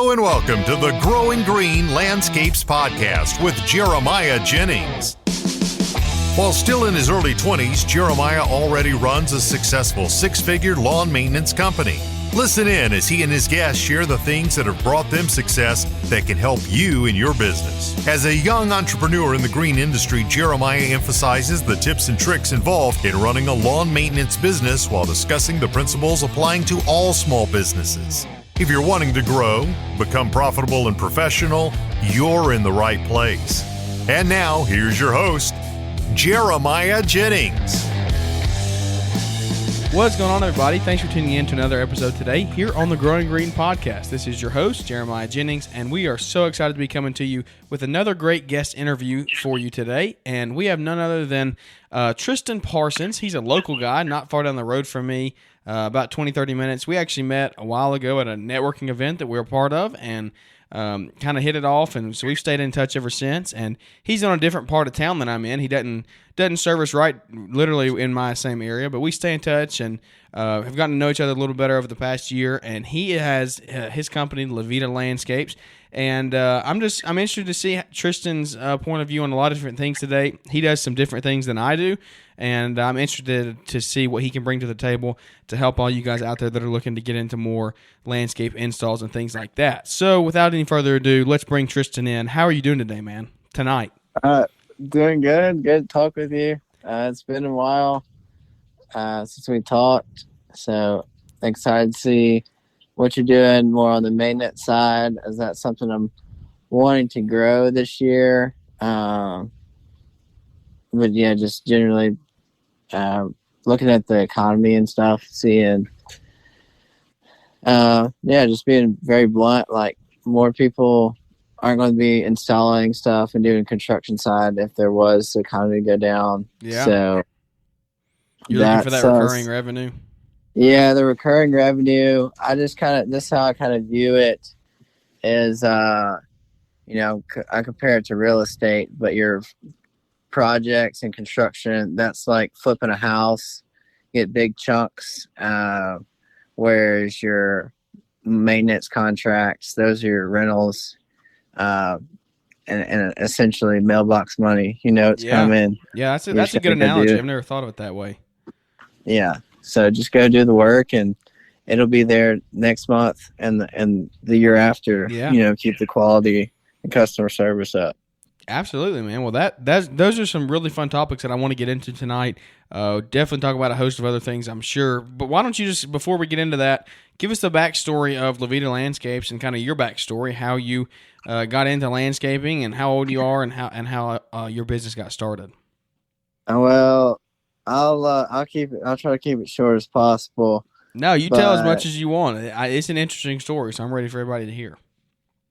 Hello and welcome to the Growing Green Landscapes Podcast with Jeremiah Jennings. While still in his early 20s, Jeremiah already runs a successful six-figure lawn maintenance company. Listen in as he and his guests share the things that have brought them success that can help you in your business. As a young entrepreneur in the green industry, Jeremiah emphasizes the tips and tricks involved in running a lawn maintenance business while discussing the principles applying to all small businesses. If you're wanting to grow, become profitable and professional, you're in the right place. And now, here's your host, Jeremiah Jennings. What's going on, everybody? Thanks for tuning in to another episode today here on the Growing Green Podcast. This is your host, Jeremiah Jennings, and we are so excited to be coming to you with another great guest interview for you today. And we have none other than Tristan Parsons. He's a local guy, not far down the road from me, about 20, 30 minutes. We actually met a while ago at a networking event that we were part of, and kind of hit it off, and so we've stayed in touch ever since. And he's on a different part of town than I'm in. He doesn't service right literally in my same area, but we stay in touch and have gotten to know each other a little better over the past year. And he has his company, Vida Landscapes, and I'm interested to see Tristan's point of view on a lot of different things today. He does some different things than I do, and I'm interested to see what he can bring to the table to help all you guys out there that are looking to get into more landscape installs and things like that. So without any further ado, let's bring Tristan in. How are you doing today, man? Tonight? Doing good. Good to talk with you. It's been a while since we talked, so excited to see what you're doing more on the maintenance side. Is that something I'm wanting to grow this year? But yeah, just generally looking at the economy and stuff, seeing, just being very blunt, like more people aren't going to be installing stuff and doing construction side if there was the economy to go down. Yeah. So you're looking for that recurring revenue? Yeah, the recurring revenue. I just this is how I kind of view it is, I compare it to real estate, but your projects and construction, that's like flipping a house, get big chunks, whereas your maintenance contracts, those are your rentals, and essentially mailbox money. It's coming. Yeah, that's a good analogy. I've never thought of it that way. Yeah, so just go do the work, and it'll be there next month and the year after. Yeah. Keep the quality and customer service up. Absolutely, man. Well, those are some really fun topics that I want to get into tonight. Definitely talk about a host of other things, I'm sure. But why don't you just, before we get into that, give us the backstory of Vida Landscapes and kind of your backstory, how you got into landscaping and how old you are and how your business got started. Well, I'll try to keep it short as possible. No, you tell as much as you want. It's an interesting story, so I'm ready for everybody to hear.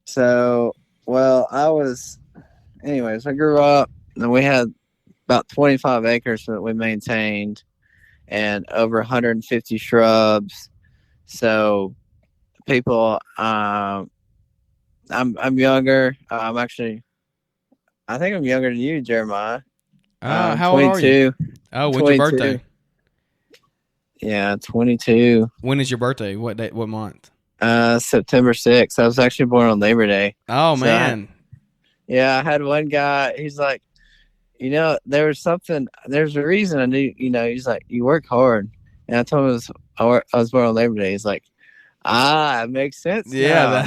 So, anyways, I grew up and we had about 25 acres that we maintained and over 150 shrubs. So people, I'm younger. I think I'm younger than you, Jeremiah. How old are you? Oh, when's 22. your birthday? Yeah, 22. When is your birthday? What day? What month? September 6th. I was actually born on Labor Day. Oh, man. I had one guy, he's like, there's a reason I knew, he's like, you work hard. And I told him I was born on Labor Day. He's like, it makes sense. Yeah.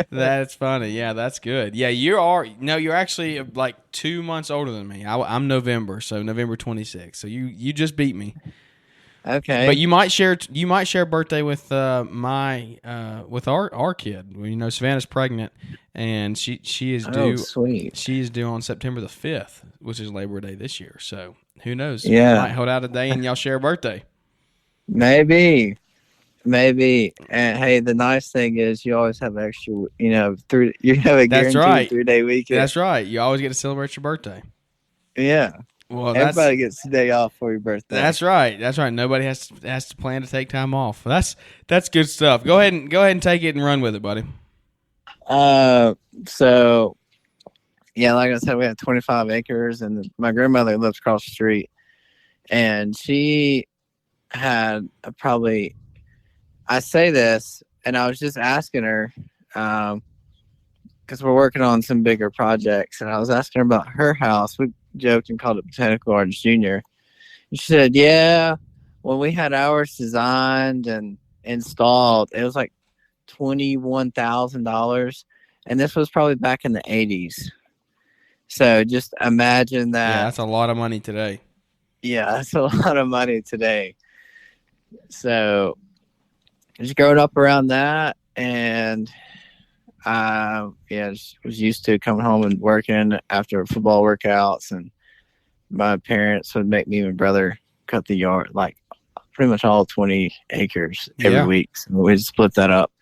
That's funny. Yeah, that's good. Yeah, you're actually like 2 months older than me. I'm November, so November 26th. So you just beat me. Okay. But you might share birthday with with our kid. Savannah's pregnant, and she is due. Oh, sweet. She is due on September the 5th, which is Labor Day this year. So who knows? Yeah. You might hold out a day and y'all share a birthday. Maybe. And hey, the nice thing is you always have extra. You have a guaranteed 3-day weekend. That's right. You always get to celebrate your birthday. Yeah. Well, everybody gets a day off for your birthday. That's right. Nobody has to plan to take time off. That's good stuff. Go ahead and take it and run with it, buddy. So yeah, like I said, we have 25 acres, and my grandmother lives across the street, and she had probably, I say this and I was just asking her, because we're working on some bigger projects, and I was asking her about her house. We joked and called it Botanical Gardens Junior. And she said, yeah, when we had ours designed and installed, it was like $21,000, and this was probably back in the 80s. So just imagine that. Yeah, that's a lot of money today. Yeah, that's a lot of money today. So just growing up around that, and just was used to coming home and working after football workouts, and my parents would make me and my brother cut the yard, like pretty much all 20 acres every week. So we'd split that up.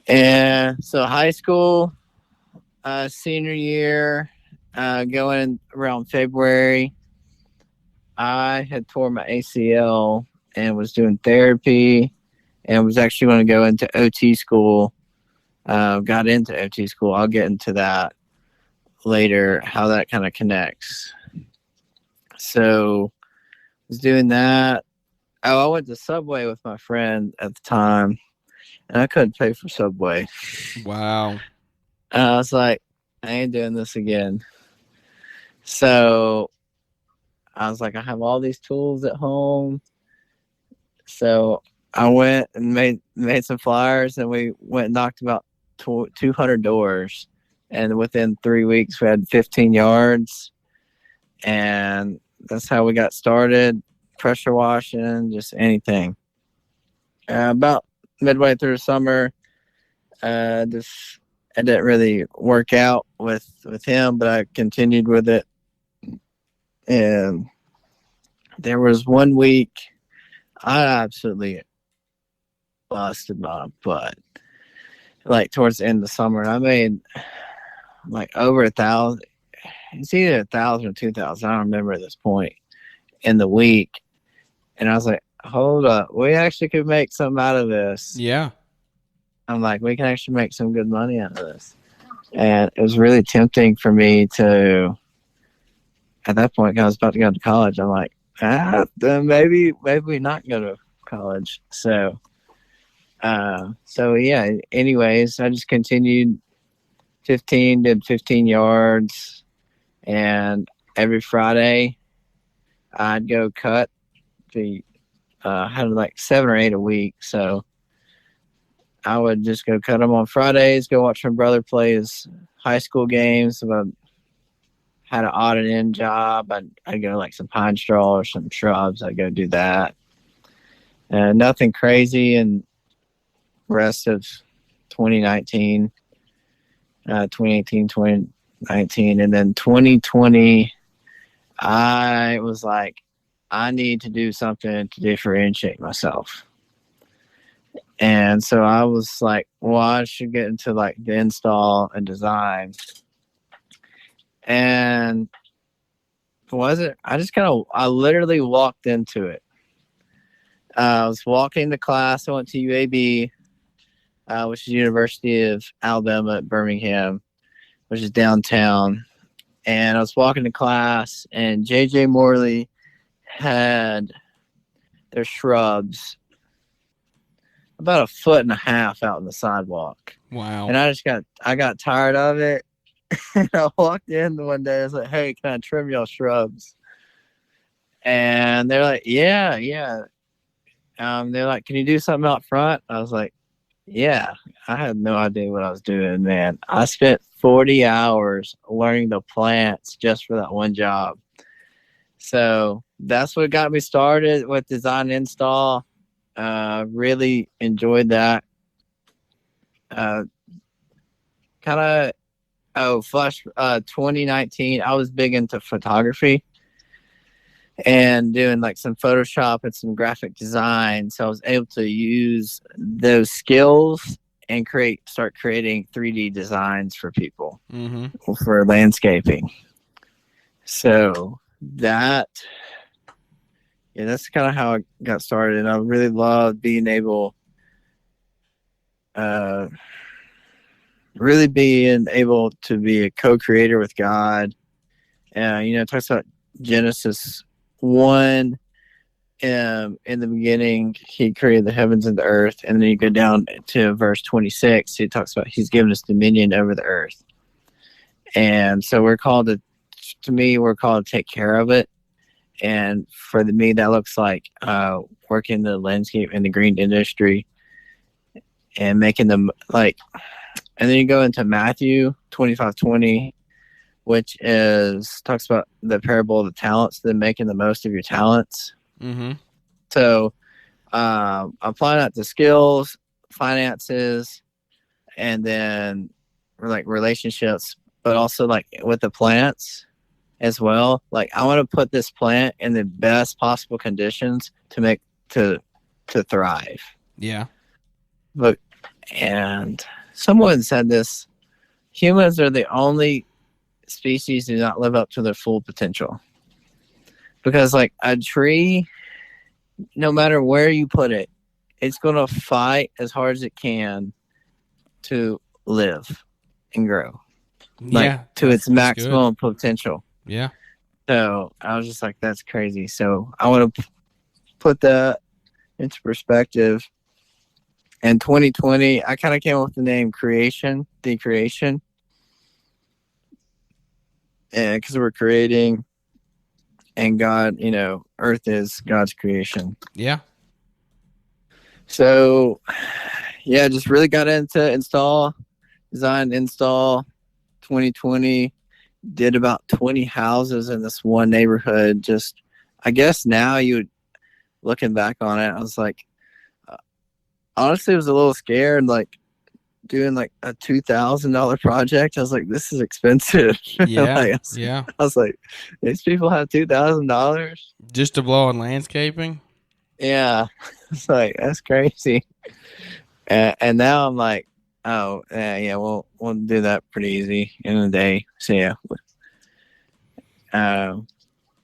And so high school, senior year, going around February, I had tore my ACL and was doing therapy and was actually going to go into OT school. Got into OT school. I'll get into that later, how that kind of connects. So was doing that. I went to Subway with my friend at the time, and I couldn't pay for Subway. Wow. I was like, I ain't doing this again. So I was like, I have all these tools at home. So I went and made some flyers, and we went and knocked about 200 doors. And within 3 weeks, we had 15 yards. And that's how we got started. Pressure washing, just anything. About midway through the summer, I didn't really work out with him, but I continued with it. And there was 1 week I absolutely busted my butt. Like towards the end of the summer, I made like over 1,000. It's either 1,000 or 2,000. I don't remember at this point in the week. And I was like, hold up, we actually could make something out of this. Yeah. I'm like, we can actually make some good money out of this. And it was really tempting for me to, at that point, I was about to go to college. I'm like, then maybe not go to college. So yeah, anyways, I just continued 15 yards. And every Friday, I'd go cut. Had like 7 or 8 a week, so I would just go cut them on Fridays. Go watch my brother play his high school games. If I had an odd and end job, I'd go like some pine straw or some shrubs. I'd go do that. Nothing crazy. And rest of 2019, 2018, 2019, and then 2020, I was like, I need to do something to differentiate myself. And so I was like, well, I should get into like the install and design. And I literally walked into it. I was walking to class. I went to UAB, which is University of Alabama at Birmingham, which is downtown. And I was walking to class, and JJ Morley had their shrubs about 1.5 feet out on the sidewalk. Wow. And I got tired of it. And I walked in one day. I was like, hey, can I trim y'all shrubs? And they're like, yeah. They're like, can you do something out front? I was like, yeah. I had no idea what I was doing, man. I spent 40 hours learning the plants just for that one job. So that's what got me started with design and install. Really enjoyed that. 2019, I was big into photography and doing like some Photoshop and some graphic design. So I was able to use those skills and start creating 3D designs for people, for landscaping. So that's kind of how I got started. And I really loved being able, to be a co-creator with God. It talks about Genesis 1, in the beginning, he created the heavens and the earth. And then you go down to verse 26. He talks about he's given us dominion over the earth. And so we're called to take care of it. And for me, that looks like working the landscape and the green industry and making them and then you go into Matthew 25:20, which talks about the parable of the talents, then making the most of your talents. Mm-hmm. So applying that to skills, finances, and then relationships, but also with the plants as well. I want to put this plant in the best possible conditions to thrive. Yeah. And someone said this: humans are the only species who do not live up to their full potential. Because a tree, no matter where you put it, it's going to fight as hard as it can to live and grow. To its maximum potential. Yeah. So I was just like, that's crazy. So I want to put that into perspective. In 2020, I kind of came up with the name the creation. And because we're creating, and God, earth is God's creation. Yeah. So, yeah, just really got into design, install 2020. Did about 20 houses in this one neighborhood. Just, I guess now looking back on it, I was like, honestly, I was a little scared, doing a $2,000 project. I was like, this is expensive. Yeah. I was like, these people have $2,000 just to blow on landscaping. Yeah. It's like, that's crazy. And now I'm like, oh, yeah, we'll do that pretty easy in a day. So yeah.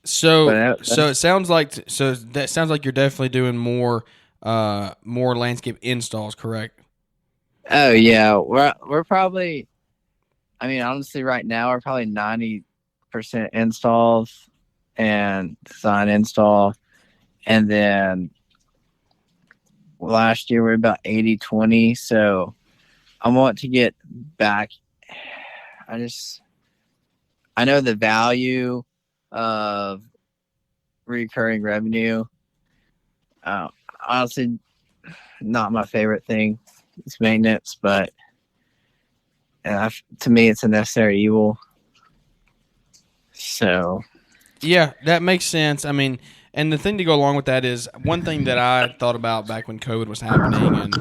So it sounds like you're definitely doing more landscape installs, correct? Oh yeah, we're probably. I mean, honestly, right now we're probably 90% installs and design install, and then last year we were about 80-20. So I want to get back. I know the value of recurring revenue. Honestly, not my favorite thing. It's maintenance, but to me, it's a necessary evil. So, yeah, that makes sense. I mean, and the thing to go along with that is one thing that I thought about back when COVID was happening,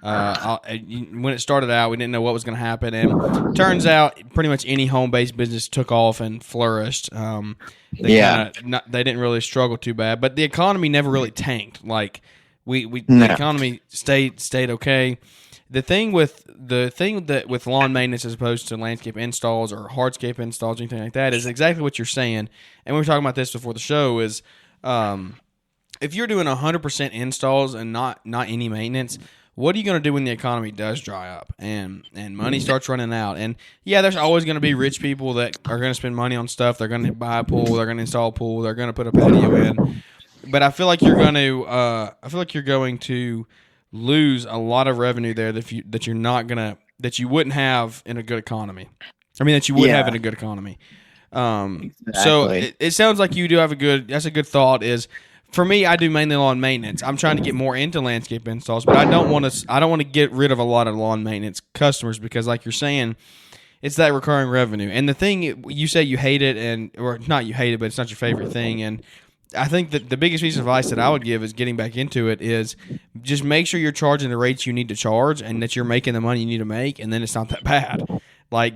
and when it started out, we didn't know what was going to happen, and turns out pretty much any home-based business took off and flourished. They didn't really struggle too bad, but the economy never really tanked. The economy stayed okay. The thing with lawn maintenance as opposed to landscape installs or hardscape installs or anything like that is exactly what you're saying. And we were talking about this before the show is if you're doing 100% installs and not any maintenance, what are you going to do when the economy does dry up and money starts running out? And yeah, there's always going to be rich people that are going to spend money on stuff. They're going to buy a pool. They're going to install a pool. They're going to put a patio in. But I feel like you're going to lose a lot of revenue there that you wouldn't have in a good economy. I mean, that you would have in a good economy. Exactly. So it sounds like you do have that's a good thought is, for me, I do mainly lawn maintenance. I'm trying to get more into landscape installs, but I don't want to get rid of a lot of lawn maintenance customers because, like you're saying, it's that recurring revenue. And the thing you say you hate it, or not you hate it, but it's not your favorite thing. And I think that the biggest piece of advice that I would give is getting back into it is just make sure you're charging the rates you need to charge and that you're making the money you need to make, and then it's not that bad. I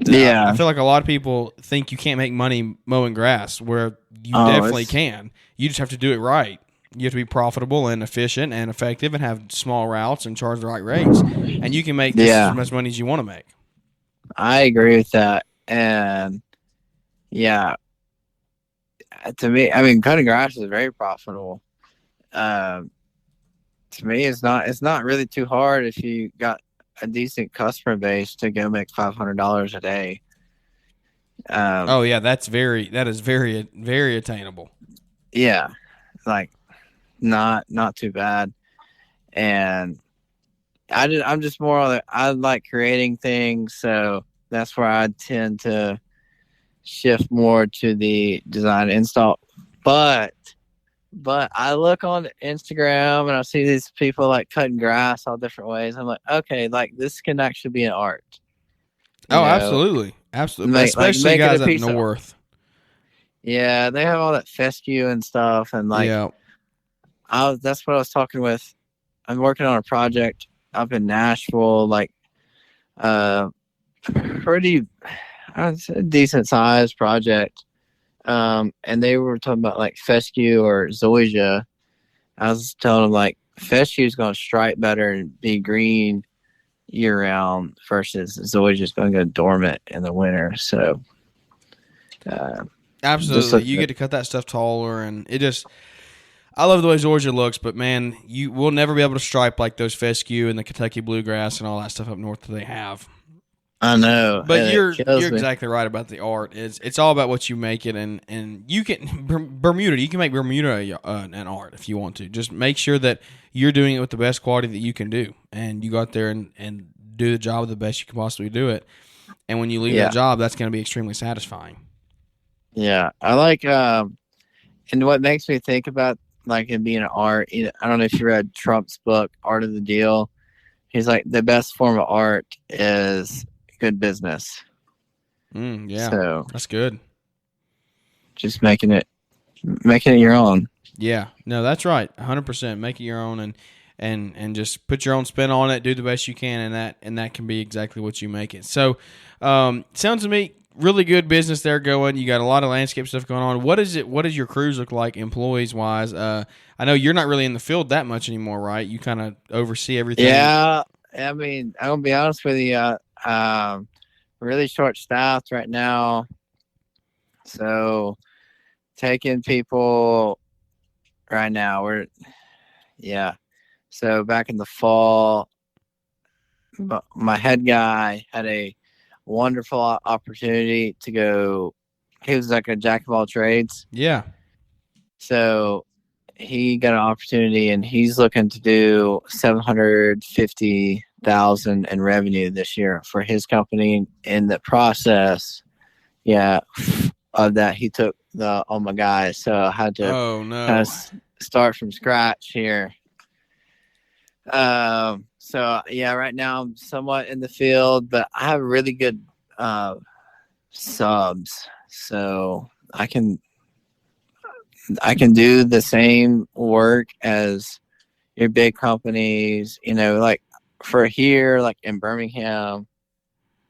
feel like a lot of people think you can't make money mowing grass, where you definitely can. You just have to do it right. You have to be profitable and efficient and effective and have small routes and charge the right rates. And you can make as much money as you want to make. I agree with that. And yeah, to me, I mean, cutting grass is very profitable. To me, it's not really too hard if you got a decent customer base to go make $500 a day. That is very, very attainable. Yeah, not too bad. And I'm just more on I like creating things, so that's where I tend to shift more to the design and install. But I look on Instagram and I see these people like cutting grass all different ways. I'm like, okay, like this can actually be an art. Oh, absolutely, absolutely, especially make guys up north. Yeah, they have all that fescue and stuff, and like, yeah, that's what I was talking with. I'm working on a project up in Nashville, like, pretty, I'd say decent sized project. And they were talking about like fescue or zoysia. I was telling them like fescue is going to stripe better and be green year round versus zoysia is going to go dormant in the winter. So, absolutely, you get to cut that stuff taller, and it just. I love the way zoysia looks, but man, you will never be able to stripe like those fescue and the Kentucky bluegrass and all that stuff up north that they have. I know, but you're exactly right about the art. It's all about what you make it, and you can Bermuda. You can make Bermuda an art if you want to. Just make sure that you're doing it with the best quality that you can do, and you go out there and do the job the best you can possibly do it. And when you leave that job, that's going to be extremely satisfying. Yeah, I like. And what makes me think about like it being an art. I don't know if you read Trump's book, Art of the Deal. He's like, the best form of art is good business. Yeah, so that's good. Just making it your own. Yeah, no, that's right. 100%. Make it your own and just put your own spin on it. Do the best you can, and that can be exactly what you make it. So, sounds to me really good business there going. You got a lot of landscape stuff going on. What does your crews look like employees wise? I know you're not really in the field that much anymore, right? You kind of oversee everything. Yeah, I mean, I'm gonna be honest with you. Really short staffed right now, so taking people right now. So back in the fall, my head guy had a wonderful opportunity to go. He was like a jack of all trades. Yeah. So he got an opportunity, and he's looking to do $750,000 in revenue this year for his company. In the process, of that, he took all my guys, so I had to kind of start from scratch here. So right now I'm somewhat in the field, but I have really good subs, so I can do the same work as your big companies. Like for here, like in Birmingham,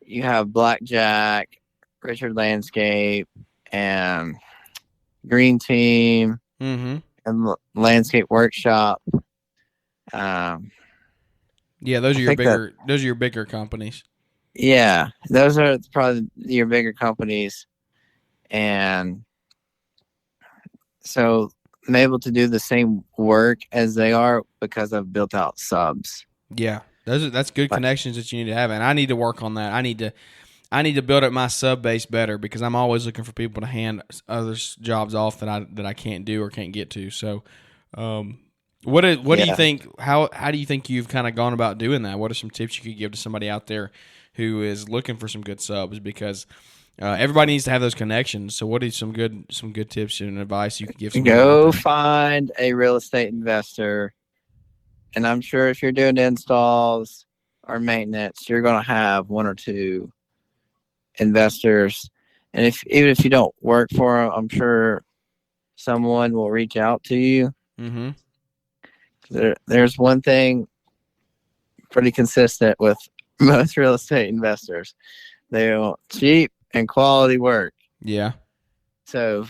you have Blackjack, Richard Landscape, and Green Team, and Landscape Workshop. Those are your bigger companies. Yeah, those are probably your bigger companies, and so I'm able to do the same work as they are because I've built out subs. Yeah, that's good connections that you need to have, and I need to work on that. I need to build up my sub base better because I'm always looking for people to hand others jobs off that I can't do or can't get to. So, what do you think? How do you think you've kind of gone about doing that? What are some tips you could give to somebody out there who is looking for some good subs? Because everybody needs to have those connections. So, what are some good tips and advice you could give? Go find a real estate investor, and I'm sure if you're doing installs or maintenance, you're going to have one or two investors. And even if you don't work for them, I'm sure someone will reach out to you. Mm-hmm. There's one thing pretty consistent with most real estate investors. They want cheap and quality work. Yeah. So,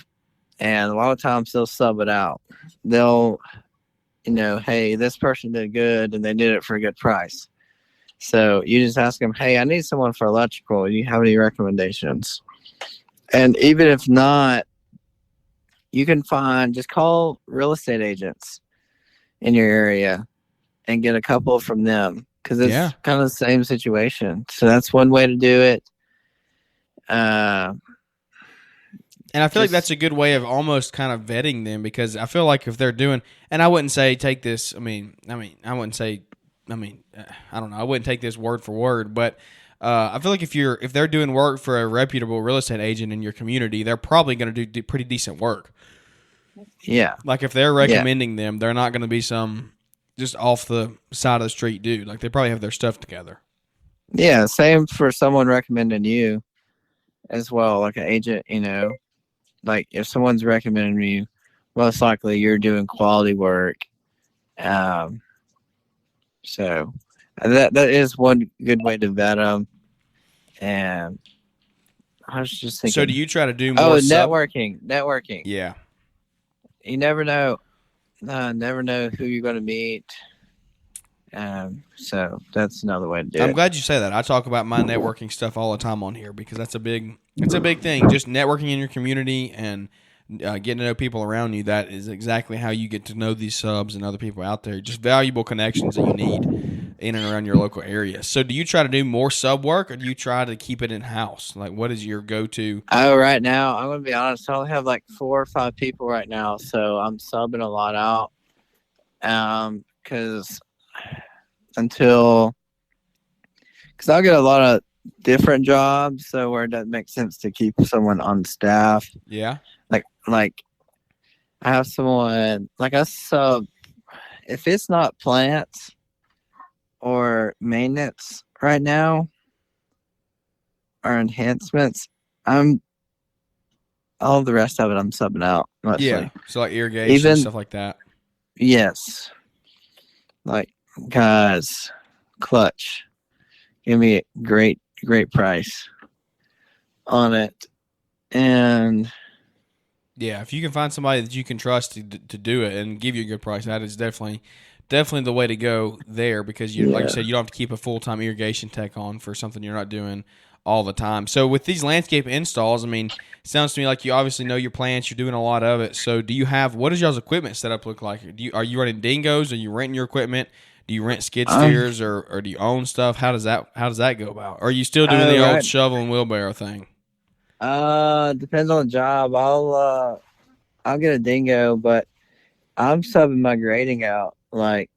and a lot of times they'll sub it out. They'll, hey, this person did good and they did it for a good price. So you just ask them, hey, I need someone for electrical. Do you have any recommendations? And even if not, you can just call real estate agents in your area and get a couple from them because it's kind of the same situation. So that's one way to do it. And I feel like that's a good way of almost kind of vetting them, because I feel like if they're doing, and I wouldn't say take this. I wouldn't say. I don't know. I wouldn't take this word for word, but I feel like if they're doing work for a reputable real estate agent in your community, they're probably going to do pretty decent work. Yeah. Like if they're recommending them, they're not going to be some just off the side of the street dude. Like they probably have their stuff together. Yeah. Same for someone recommending you as well, like an agent. Like if someone's recommending you, most likely you're doing quality work. So that is one good way to vet them. And I was just thinking. So do you try to do more? Networking. Yeah. You never know. Never know who you're going to meet. So that's another way to do it. I'm glad you say that. I talk about my networking stuff all the time on here, because it's a big thing. Just networking in your community and getting to know people around you. That is exactly how you get to know these subs and other people out there. Just valuable connections that you need in and around your local area. So do you try to do more sub work, or do you try to keep it in-house? Like, what is your go-to? Oh, right now, I'm going to be honest. I only have like 4 or 5 people right now, so I'm subbing a lot out. Because I'll get a lot of different jobs, so where it doesn't make sense to keep someone on staff. Yeah. Like I have someone, like I sub, if it's not plants or maintenance right now or enhancements, all the rest of it I'm subbing out. Mostly. Yeah. So like irrigation, stuff like that. Yes. Like, guys, clutch. Give me a great price on it. And yeah, if you can find somebody that you can trust to do it and give you a good price, that is definitely the way to go there, because like you said, you don't have to keep a full-time irrigation tech on for something you're not doing all the time. So with these landscape installs, it sounds to me like you obviously know your plants, you're doing a lot of it. So what does y'all's equipment setup look like? Are you running dingoes? Are you renting your equipment? Do you rent skid steers or do you own stuff? How does that go about? Or are you still doing the old shovel and wheelbarrow thing? Depends on the job. I'll get a dingo, but I'm subbing my grading out like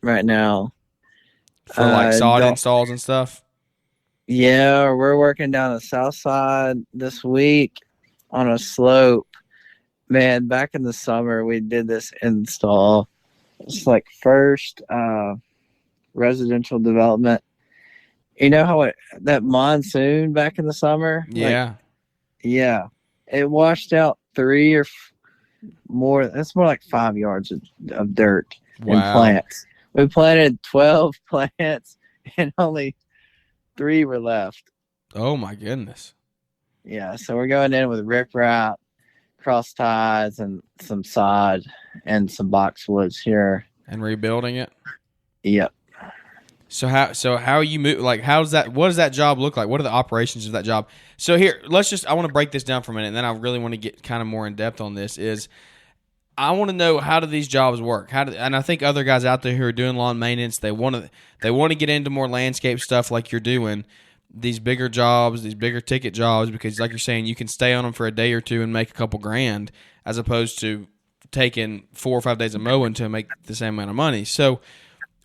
right now for like sod installs and stuff. Yeah, we're working down the south side this week on a slope. Man, back in the summer we did this install. It's like first residential development. You know how that monsoon back in the summer? Yeah. Yeah. It washed out 3 or more. That's more like 5 yards of dirt and plants. We planted 12 plants and only 3 were left. Oh my goodness. Yeah. So we're going in with riprap, cross ties, and some sod and some boxwoods here. And rebuilding it? Yep. So how you move, like what does that job look like? What are the operations of that job? So here, I want to break this down for a minute, and then I really want to get kind of more in depth on this. I want to know, how do these jobs work? And I think other guys out there who are doing lawn maintenance, they want to get into more landscape stuff like you're doing, these bigger jobs, these bigger ticket jobs, because like you're saying, you can stay on them for a day or two and make a couple grand, as opposed to taking 4 or 5 days of mowing to make the same amount of money. So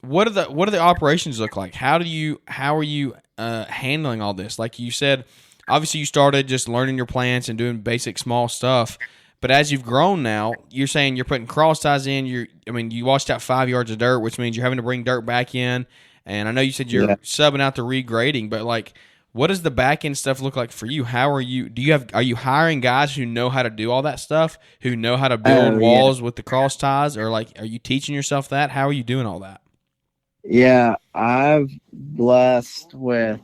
what do the operations look like? How are you handling all this? Like you said, obviously you started just learning your plants and doing basic small stuff, but as you've grown now, you're saying you're putting cross ties in. You washed out 5 yards of dirt, which means you're having to bring dirt back in. And I know you said you're subbing out the regrading, but like, what does the back end stuff look like for you? Are you hiring guys who know how to do all that stuff, who know how to build walls with the cross ties, or like, are you teaching yourself that? How are you doing all that? Yeah, I've blessed with,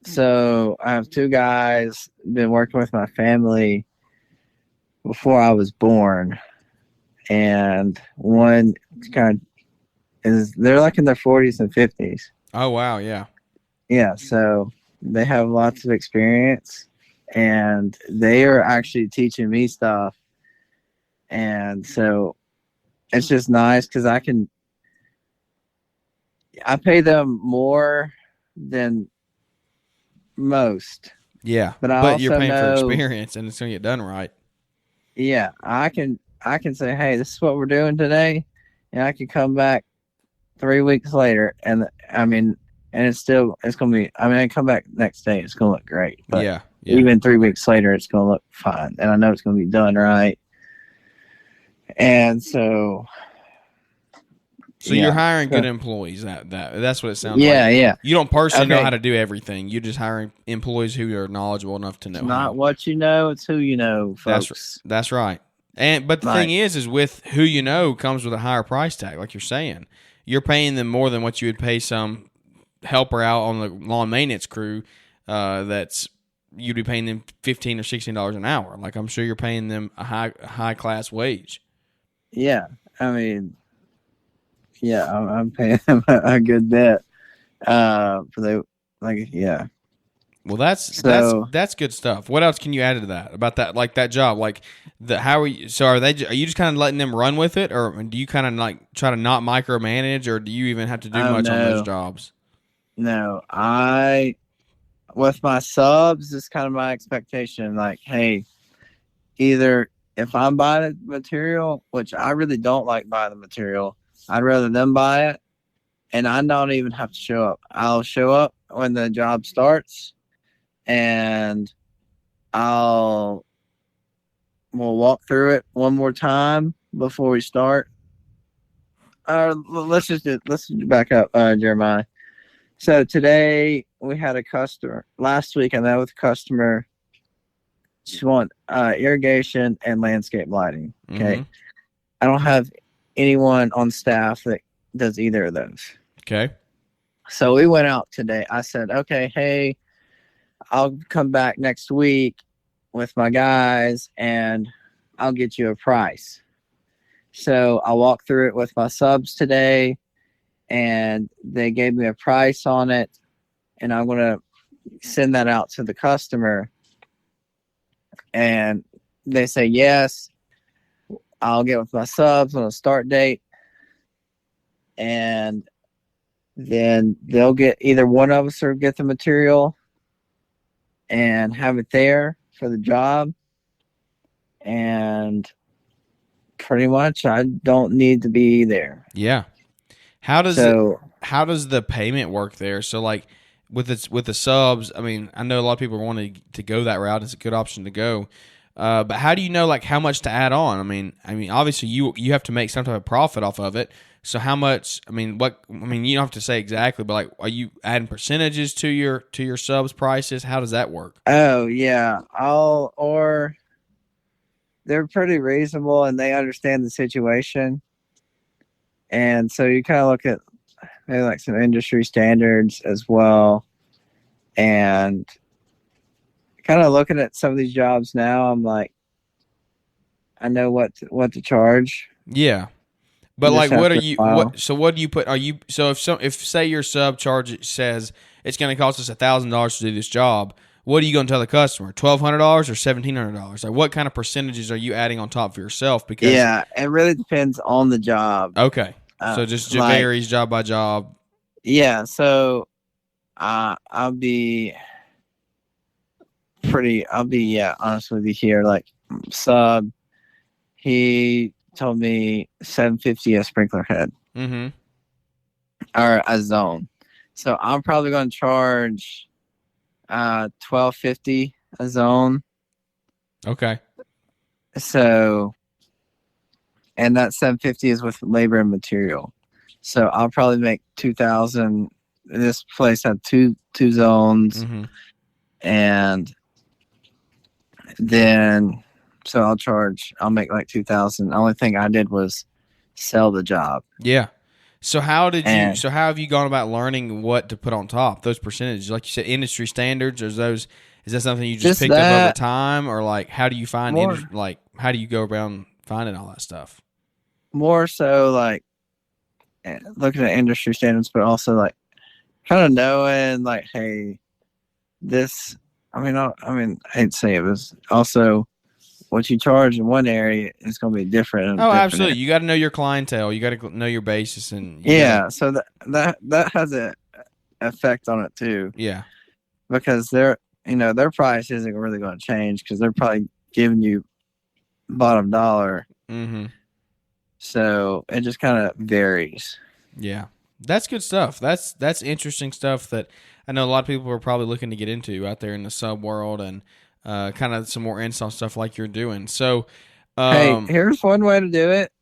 so I have 2 guys, been working with my family before I was born. And one they're like in their 40s and 50s. Oh, wow. Yeah. Yeah. So they have lots of experience, and they are actually teaching me stuff. And so it's just nice because I pay them more than most. Yeah, But I but you're also paying for know, experience, and it's gonna get done right. yeah, I can say, hey, this is what we're doing today, and I can come back 3 weeks later, and I mean, and it's gonna be. I mean, I come back next day, it's gonna look great. But Yeah. even 3 weeks later, it's gonna look fine, and I know it's gonna be done right. And so you're hiring So, good employees. That's what it sounds yeah, like. yeah. You don't personally know Okay. how to do everything. You're just hiring employees who are knowledgeable enough to know It's how. not what you know, it's who you know, folks. That's right. But the thing is with who you know comes with a higher price tag, like you're saying. You're paying them more than what you would pay some helper out on the lawn maintenance crew. You'd be paying them $15 or $16 an hour. Like I'm sure you're paying them a high class wage. Yeah, I mean, yeah, I'm paying them a good bit. For the yeah. Well, that's good stuff. What else can you add to that about that, like that job, like how are you? So are you just kind of letting them run with it, or do you kind of like try to not micromanage, or do you even have to do much on those jobs? No, with my subs, it's kind of my expectation. Like, hey, either if I'm buying the material, which I really don't like buying the material, I'd rather them buy it, and I don't even have to show up. I'll show up when the job starts, and we'll walk through it one more time before we start. Let's back up, Jeremiah. So today we had a customer. Last week I met with a customer. She wants irrigation and landscape lighting. Okay, I don't have anyone on staff that does either of those. Okay. So we went out today. I said, okay, hey, I'll come back next week with my guys and I'll get you a price. So I walked through it with my subs today and they gave me a price on it, and I'm going to send that out to the customer. And they say, yes, I'll get with my subs on a start date. And then they'll get either one of us or get the material and have it there for the job. And pretty much I don't need to be there. Yeah. How does the payment work there? So like with the subs, I mean, I know a lot of people want to go that route. It's a good option to go. But how do you know like how much to add on? I mean, obviously you have to make some type of profit off of it. So how much? I mean, you don't have to say exactly, but like, are you adding percentages to your subs prices? How does that work? Oh yeah, they're pretty reasonable and they understand the situation. And so you kind of look at maybe like some industry standards as well. And kind of looking at some of these jobs now, I'm like, I know what to charge. Yeah. But like, what do you put? If say your sub charge says it's going to cost us $1,000 to do this job, what are you going to tell the customer? $1,200 or $1,700? Like, what kind of percentages are you adding on top for yourself? Because it really depends on the job. Okay, so just varies job by job. Yeah, so I'll be honest with you here. Like sub, he told me $750 a sprinkler head, or a zone. So I'm probably going to charge $1,250 a zone. Okay. So, and that $750 is with labor and material. So I'll probably make $2,000. This place had two zones, and then so I'll make like $2,000. The only thing I did was sell the job. Yeah. So how have you gone about learning what to put on top? Those percentages, like you said, industry standards. Is that something you just picked up over time, or like how do you find how do you go around finding all that stuff? More so like looking at industry standards, but also like kind of knowing like, hey, this. I hate to say it, was also what you charge in one area is going to be different. Absolutely. You got to know your clientele. You got to know your basis, and so that has an effect on it too. Yeah, because they're their price isn't really going to change because they're probably giving you bottom dollar. Mm-hmm. So it just kind of varies. Yeah. That's good stuff. That's interesting stuff that I know a lot of people are probably looking to get into out there in the sub world, and kind of some more install stuff like you're doing. So, hey, here's one way to do it.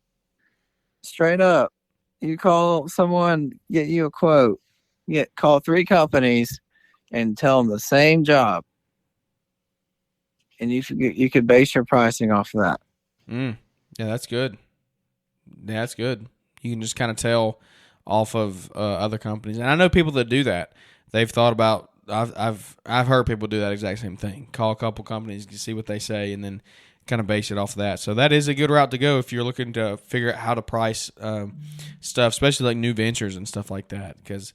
Straight up, you call someone, get you a quote. Call 3 companies, and tell them the same job, and you could base your pricing off of that. Yeah, that's good. Yeah, that's good. You can just kind of tell off of other companies, and I know people that do that. They've thought about. I've heard people do that exact same thing. Call a couple companies, see what they say, and then kind of base it off of that. So that is a good route to go if you're looking to figure out how to price stuff, especially like new ventures and stuff like that. Because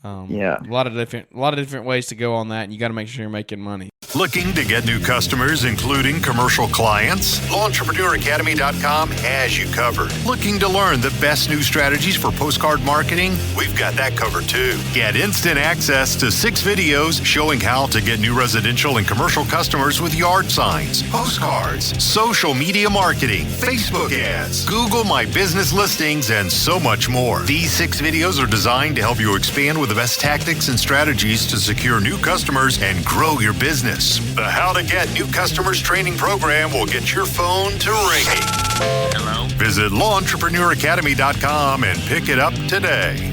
a lot of different ways to go on that, and you got to make sure you're making money. Looking to get new customers, including commercial clients? LawEntrepreneurAcademy.com has you covered. Looking to learn the best new strategies for postcard marketing? We've got that covered too. Get instant access to 6 videos showing how to get new residential and commercial customers with yard signs, postcards, social media marketing, Facebook ads, Google My Business listings, and so much more. These 6 videos are designed to help you expand with the best tactics and strategies to secure new customers and grow your business. The How to Get New Customers training program will get your phone to ringing. Hello? Visit LawEntrepreneurAcademy.com and pick it up today.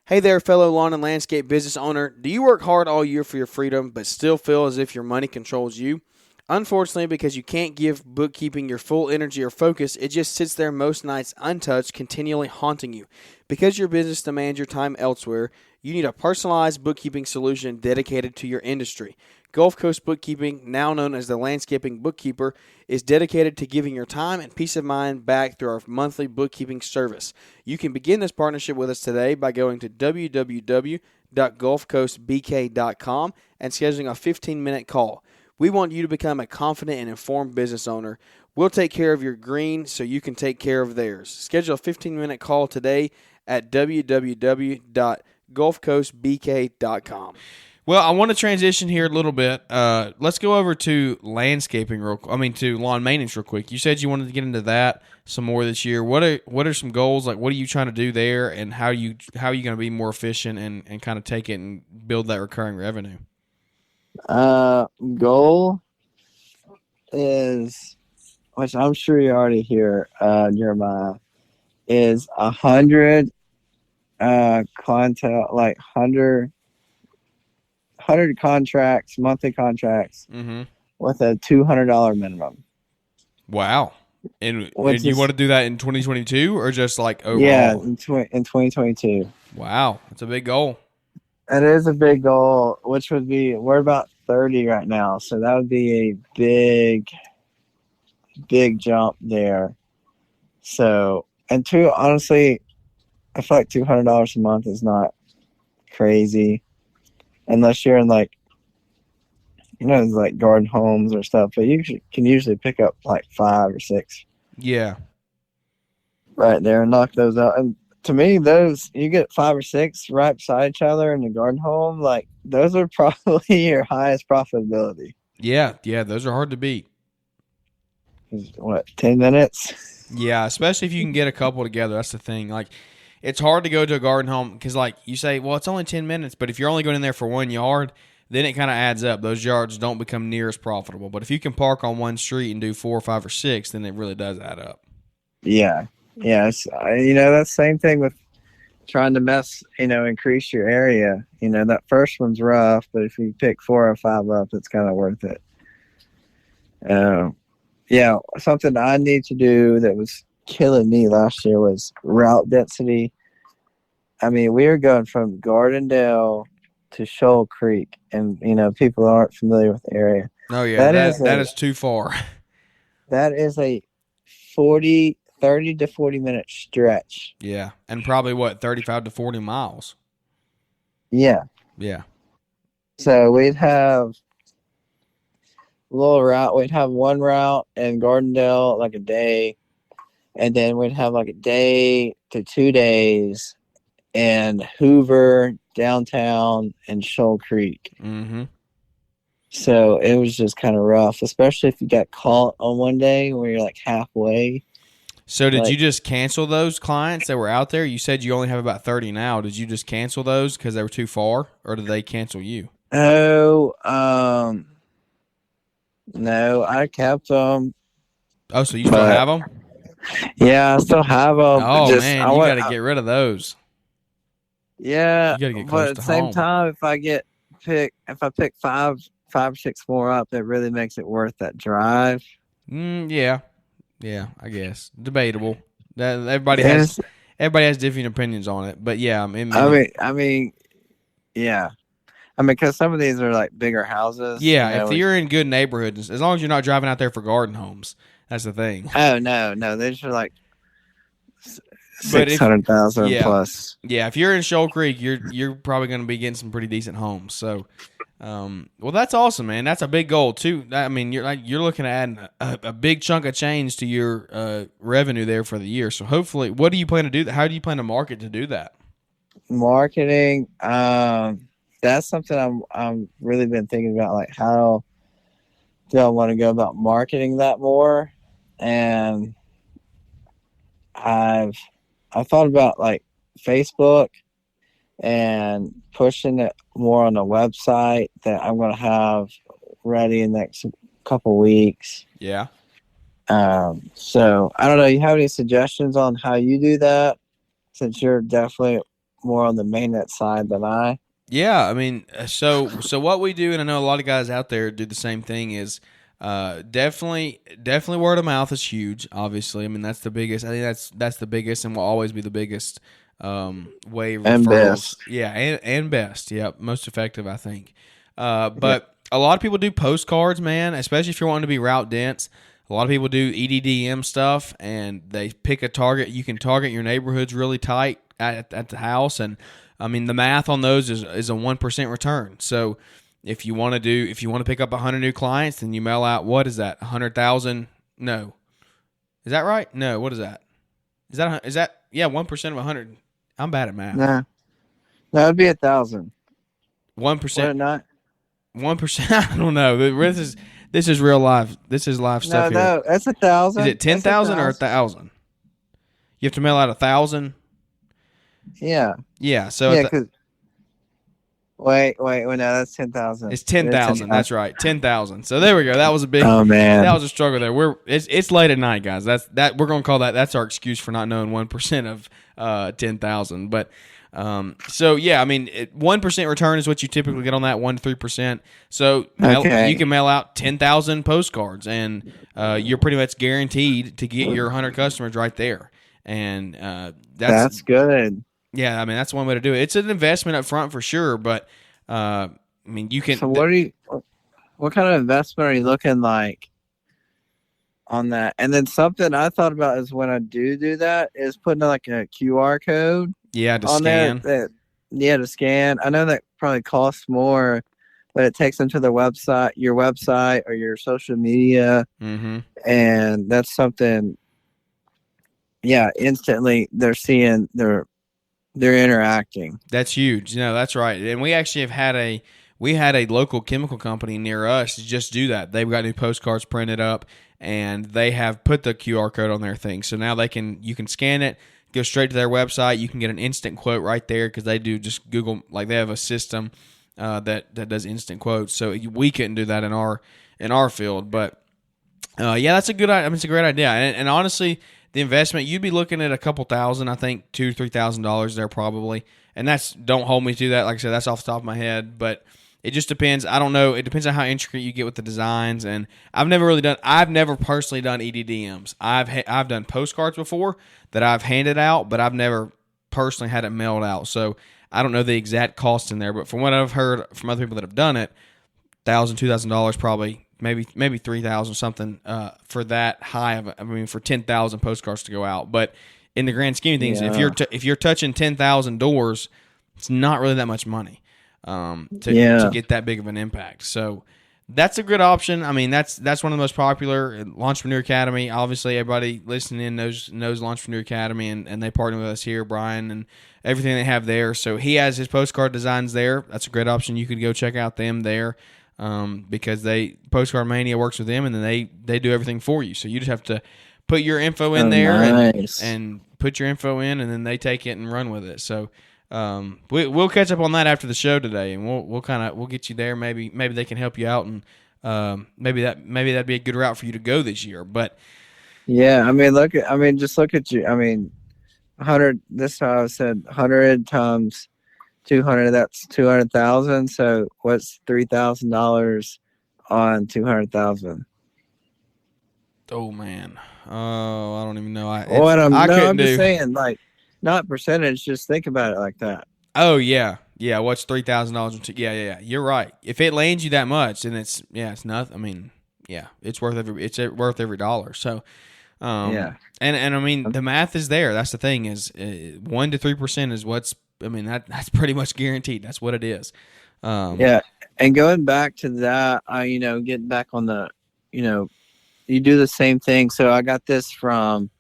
Hey there, fellow lawn and landscape business owner. Do you work hard all year for your freedom, but still feel as if your money controls you? Unfortunately, because you can't give bookkeeping your full energy or focus, it just sits there most nights untouched, continually haunting you. Because your business demands your time elsewhere, you need a personalized bookkeeping solution dedicated to your industry. Gulf Coast Bookkeeping, now known as the Landscaping Bookkeeper, is dedicated to giving your time and peace of mind back through our monthly bookkeeping service. You can begin this partnership with us today by going to www.gulfcoastbk.com and scheduling a 15-minute call. We want you to become a confident and informed business owner. We'll take care of your green so you can take care of theirs. Schedule a 15-minute call today at www.gulfcoastbk.com. Well, I want to transition here a little bit. Let's go over to landscaping to lawn maintenance real quick. You said you wanted to get into that some more this year. What are some goals? Like, what are you trying to do there, and how are you going to be more efficient and kind of take it and build that recurring revenue? Goal is, which I'm sure you already hear, Jeremiah, is 100 clientele, like 100 contracts, monthly contracts, with a $200 minimum. Wow. And you want to do that in 2022 or just like overall? Yeah, in 2022. Wow. That's a big goal. It is a big goal, which would be, we're about 30 right now, so that would be a big jump there. So, and honestly, I feel like $200 a month is not crazy, unless you're in like garden homes or stuff, but you can usually pick up like 5 or 6. Yeah. Right there and knock those out. And to me, those, you get 5 or 6 right beside each other in the garden home, like those are probably your highest profitability. Yeah, those are hard to beat. What, 10 minutes? Yeah, especially if you can get a couple together. That's the thing. Like, it's hard to go to a garden home because, like, you say, well, it's only 10 minutes, but if you're only going in there for 1 yard, then it kind of adds up. Those yards don't become near as profitable. But if you can park on one street and do 4 or 5 or 6, then it really does add up. Yeah. Yes. That's the same thing with trying to increase your area. That first one's rough, but if you pick 4 or 5 up, it's kind of worth it. Something I need to do that was killing me last year was route density. I mean, we were going from Gardendale to Shoal Creek, and people aren't familiar with the area. Oh yeah, that is too far. That is a 30 to 40 minute stretch. Yeah, and probably 35 to 40 miles. Yeah. So we'd have a little route. We'd have one route in Gardendale, like a day, and then we'd have like a day to 2 days in Hoover, downtown, and Shoal Creek. Mm-hmm. So it was just kind of rough, especially if you got caught on one day where you're like halfway. So did you just cancel those clients that were out there? You said you only have about 30 now. Did you just cancel those because they were too far, or did they cancel you? Oh, no, I kept them. Oh, so you still have them? Yeah, I still have them. Oh, man, you got to get rid of those. Yeah, You got to get but close at to the same home. time, if I pick five or six more up, it really makes it worth that drive. Yeah, I guess debatable. Everybody has different opinions on it, but yeah, I mean, yeah. I mean, because some of these are like bigger houses. Yeah, if you're in good neighborhoods, as long as you're not driving out there for garden homes, that's the thing. Oh no, these are like 600,000 plus. Yeah, if you're in Shoal Creek, you're probably going to be getting some pretty decent homes. So, well, that's awesome, man. That's a big goal too. I mean, you're looking at adding a big chunk of change to your revenue there for the year. So, hopefully, what do you plan to do? How do you plan to market to do that? Marketing, that's something I'm really been thinking about. Like, how do I want to go about marketing that more? And I thought about like Facebook and pushing it more on a website that I'm going to have ready in the next couple weeks. Yeah. So I don't know. You have any suggestions on how you do that, since you're definitely more on the maintenance side than I? Yeah, I mean, so what we do, and I know a lot of guys out there do the same thing, is definitely word of mouth is huge. Obviously, I mean that's the biggest. I think that's the biggest and will always be the biggest way of and referrals. best. Yeah, and best. Yeah, most effective, I think. But a lot of people do postcards, man. Especially if you're wanting to be route dense. A lot of people do EDDM stuff, and they pick a target. You can target your neighborhoods really tight at the house, and I mean the math on those is a 1% return. So if you want to pick up 100 new clients, then you mail out, what is that, 100,000? No, is that right? No, what is that? Is that 1% of 100? I'm bad at math. No, it'd be 1,000. 1%, not? 1%. I don't know. This is real live. This is live stuff here. No, that's 1,000. Is it 10,000 or 1,000? You have to mail out 1,000. Yeah. Yeah. So yeah, because wait, no, that's 10,000. It's 10,000. That's right, 10,000. So there we go. That was a big. Oh man, that was a struggle there. It's late at night, guys. We're gonna call that. That's our excuse for not knowing 1% of 10,000. But so yeah, I mean 1% return is what you typically get on that, 1 to 3%. So you can mail out 10,000 postcards, and you're pretty much guaranteed to get your 100 customers right there. And that's good. Yeah, I mean that's one way to do it. It's an investment up front for sure, but I mean you can. So what kind of investment are you looking like on that? And then something I thought about is when I do that is putting like a QR code. Yeah, to scan. To scan. I know that probably costs more, but it takes them to their website, your website, or your social media, and that's something. Yeah, instantly they're seeing they're interacting. That's huge. No, that's right. And we actually have had a local chemical company near us just do that. They've got new postcards printed up, and they have put the QR code on their thing. So now you can scan it, go straight to their website. You can get an instant quote right there because they do just Google, like they have a system that does instant quotes. So we couldn't do that in our field, but yeah, that's a good. I mean, it's a great idea. And honestly, the investment, you'd be looking at a couple thousand, I think $2,000 to $3,000 there probably. And don't hold me to that. Like I said, that's off the top of my head, but it just depends. I don't know. It depends on how intricate you get with the designs. And I've never personally done EDDMs. I've done postcards before that I've handed out, but I've never personally had it mailed out. So I don't know the exact cost in there, but from what I've heard from other people that have done it, $1,000, $2,000 probably. Maybe 3,000 something for that high of. I mean, for 10,000 postcards to go out. But in the grand scheme of things, if you're touching 10,000 doors, it's not really that much money to get that big of an impact. So That's a good option. I mean, that's one of the most popular. Entrepreneur Academy. Obviously, everybody listening in knows Entrepreneur Academy, and they partner with us here, Brian, and everything they have there. So he has his postcard designs there. That's a great option. You could go check out them there, because Postcard Mania works with them, and then they do everything for you. So you just have to put your info in there, nice. and put your info in, and then they take it and run with it. So. We'll catch up on that after the show today, and we'll get you there. Maybe they can help you out, and maybe that'd be a good route for you to go this year. But yeah, just look at you. 100. This is how I said 100 times 200. That's 200,000. So what's $3,000 on 200,000? Oh man, I don't even know. I'm just saying, like. Not percentage, just think about it like that. Oh yeah. What's $3,000? Yeah. You're right. If it lands you that much, then it's nothing. I mean, yeah, it's worth every dollar. So, yeah. And I mean, the math is there. That's the thing is 1% to 3% is what's. I mean, that's pretty much guaranteed. That's what it is. Yeah, and going back to that, getting back on the, you do the same thing. So I got this from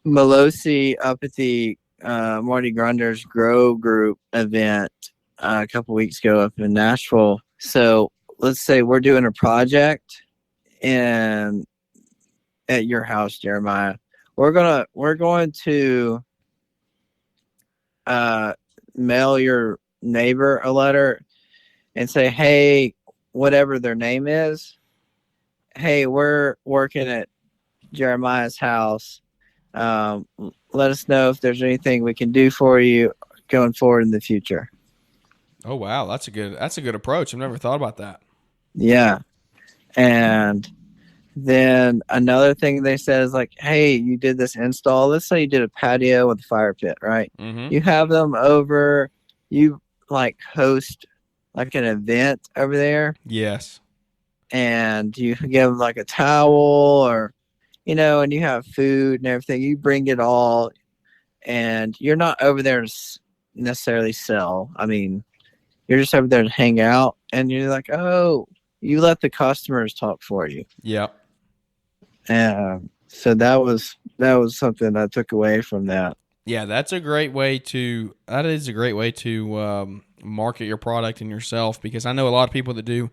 Melosi up at the Marty Grunder's Grow Group event a couple weeks ago up in Nashville. So let's say we're doing a project at your house, Jeremiah. We're going to mail your neighbor a letter and say, hey, whatever their name is, hey, we're working at Jeremiah's house. Let us know if there's anything we can do for you going forward in the future. Oh wow, that's a good approach. I've never thought about that. Yeah. And then another thing they said is like, hey, you did this install. Let's say you did a patio with a fire pit, right? Mm-hmm. You have them over, you like host like an event over there. Yes. And you give them like a towel or and you have food and everything. You bring it all, and you're not over there to necessarily sell. I mean, you're just over there to hang out, and you're like, oh, you let the customers talk for you. Yep. So that was something I took away from that. Yeah, that is a great way to market your product and yourself, because I know a lot of people that do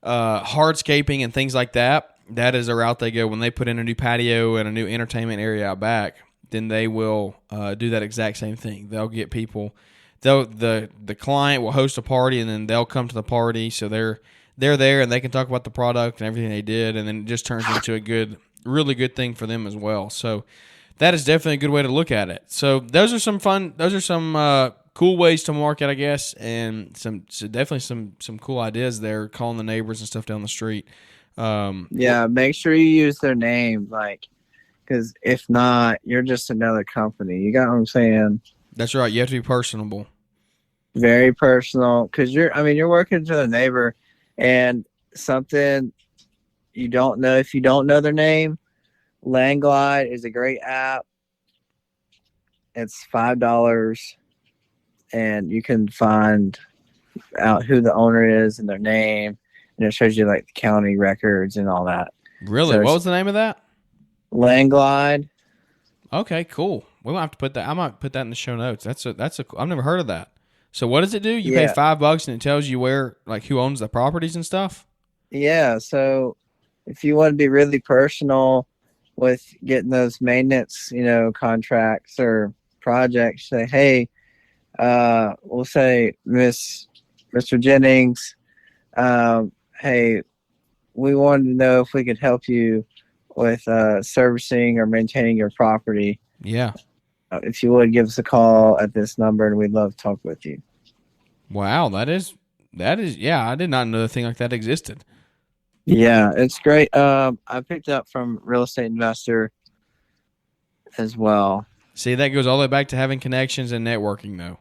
hardscaping and things like that. That is a route they go when they put in a new patio and a new entertainment area out back. Then they will do that exact same thing. They'll get people. The client will host a party, and then they'll come to the party. So they're there, and they can talk about the product and everything they did, and then it just turns into a really good thing for them as well. So that is definitely a good way to look at it. So those are some cool ways to market, I guess, and definitely some cool ideas there. Calling the neighbors and stuff down the street. Make sure you use their name, because if not, you're just another company. You got what I'm saying? That's right. You have to be personable. Very personal, because you're working to the neighbor, and something you don't know. If you don't know their name, Landglide is a great app. It's $5, and you can find out who the owner is and their name. And it shows you like the county records and all that. Really? So what was the name of that? Landglide. Okay, cool. We might have to put that. I might put that in the show notes. I've never heard of that. So what does it do? You pay $5 and it tells you who owns the properties and stuff? Yeah. So if you want to be really personal with getting those maintenance, contracts or projects, say, hey, we'll say Mr. Jennings, hey, we wanted to know if we could help you with servicing or maintaining your property. Yeah. If you would, give us a call at this number, and we'd love to talk with you. Wow, that is, yeah, I did not know a thing like that existed. Yeah, it's great. I picked it up from Real Estate Investor as well. See, that goes all the way back to having connections and networking, though.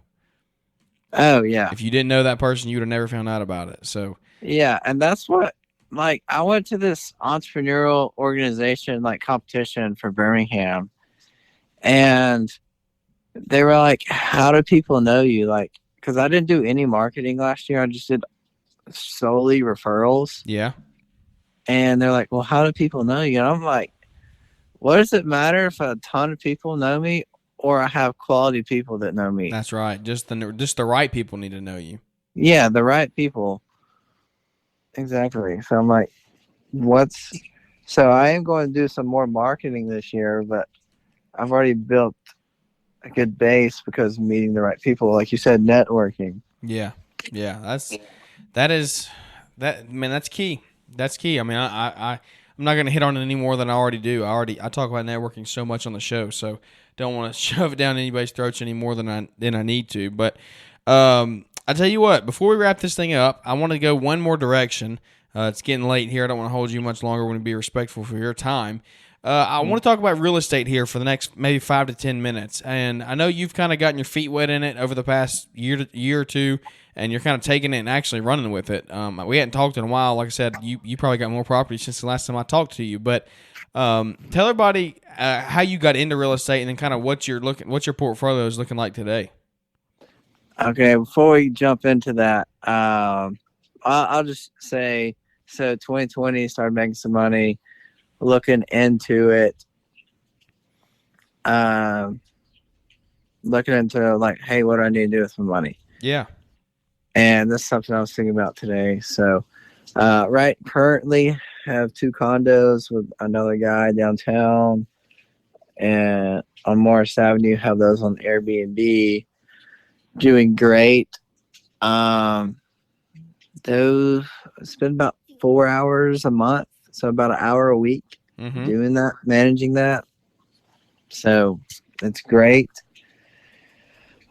Oh, yeah. If you didn't know that person, you would have never found out about it. So yeah, and that's what, I went to this entrepreneurial organization, competition for Birmingham, and they were like, how do people know you? Because I didn't do any marketing last year. I just did solely referrals. Yeah. And they're like, well, how do people know you? And I'm like, what does it matter if a ton of people know me or I have quality people that know me? That's right. Just the right people need to know you. Yeah, the right people. Exactly. So I'm like, so I am going to do some more marketing this year, but I've already built a good base because of meeting the right people. Like you said, networking. Yeah. Yeah. That's key. That's key. I mean, I'm not going to hit on it any more than I already do. I talk about networking so much on the show, so don't want to shove it down anybody's throats any more than I need to. But I tell you what, before we wrap this thing up, I want to go one more direction. It's getting late here. I don't want to hold you much longer. I want to be respectful for your time. I want to talk about real estate here for the next maybe 5 to 10 minutes. And I know you've kind of gotten your feet wet in it over the past year or two, and you're kind of taking it and actually running with it. We hadn't talked in a while. Like I said, you probably got more property since the last time I talked to you. But tell everybody how you got into real estate and then kind of what your portfolio is looking like today. Okay, before we jump into that, I'll just say, so 2020 started making some money, looking into it, looking into like, hey, what do I need to do with my money? Yeah. And that's something I was thinking about today. So, currently have 2 condos with another guy downtown, and on Morris Avenue, have those on Airbnb, doing great. Those spend about 4 hours a month, so about an hour a week doing that, managing that. So it's great.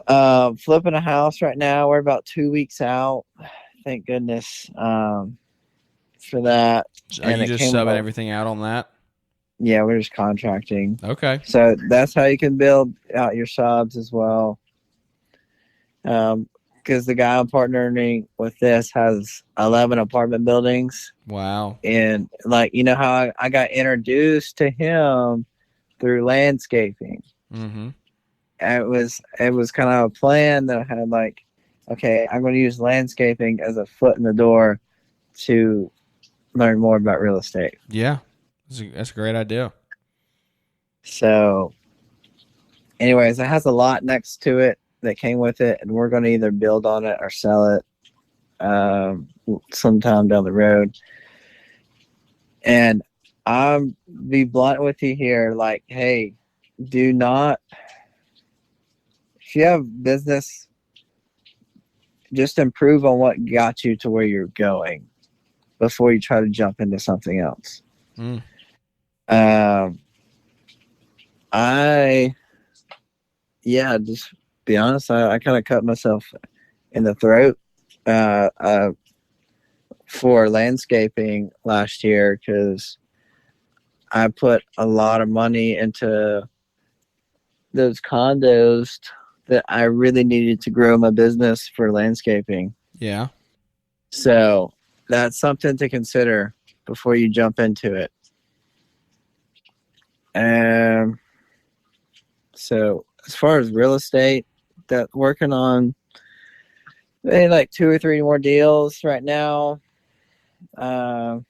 Flipping a house right now. We're about 2 weeks out. Thank goodness for that. Are you just subbing everything out on that? Yeah, we're just contracting. Okay. So that's how you can build out your subs as well. Because the guy I'm partnering with this has 11 apartment buildings. Wow. And like, you know how I got introduced to him through landscaping. Mm-hmm. It was kind of a plan that I had, like, okay, I'm going to use landscaping as a foot in the door to learn more about real estate. Yeah, that's a great idea. So anyways, it has a lot next to it that came with it, and we're going to either build on it or sell it sometime down the road. And I'll be blunt with you here, like, hey, do not, if you have business, just improve on what got you to where you're going before you try to jump into something else. Just be honest, I kind of cut myself in the throat for landscaping last year because I put a lot of money into those condos that I really needed to grow my business for landscaping. Yeah. So that's something to consider before you jump into it. So as far as real estate, that working on maybe like 2 or 3 more deals right now. So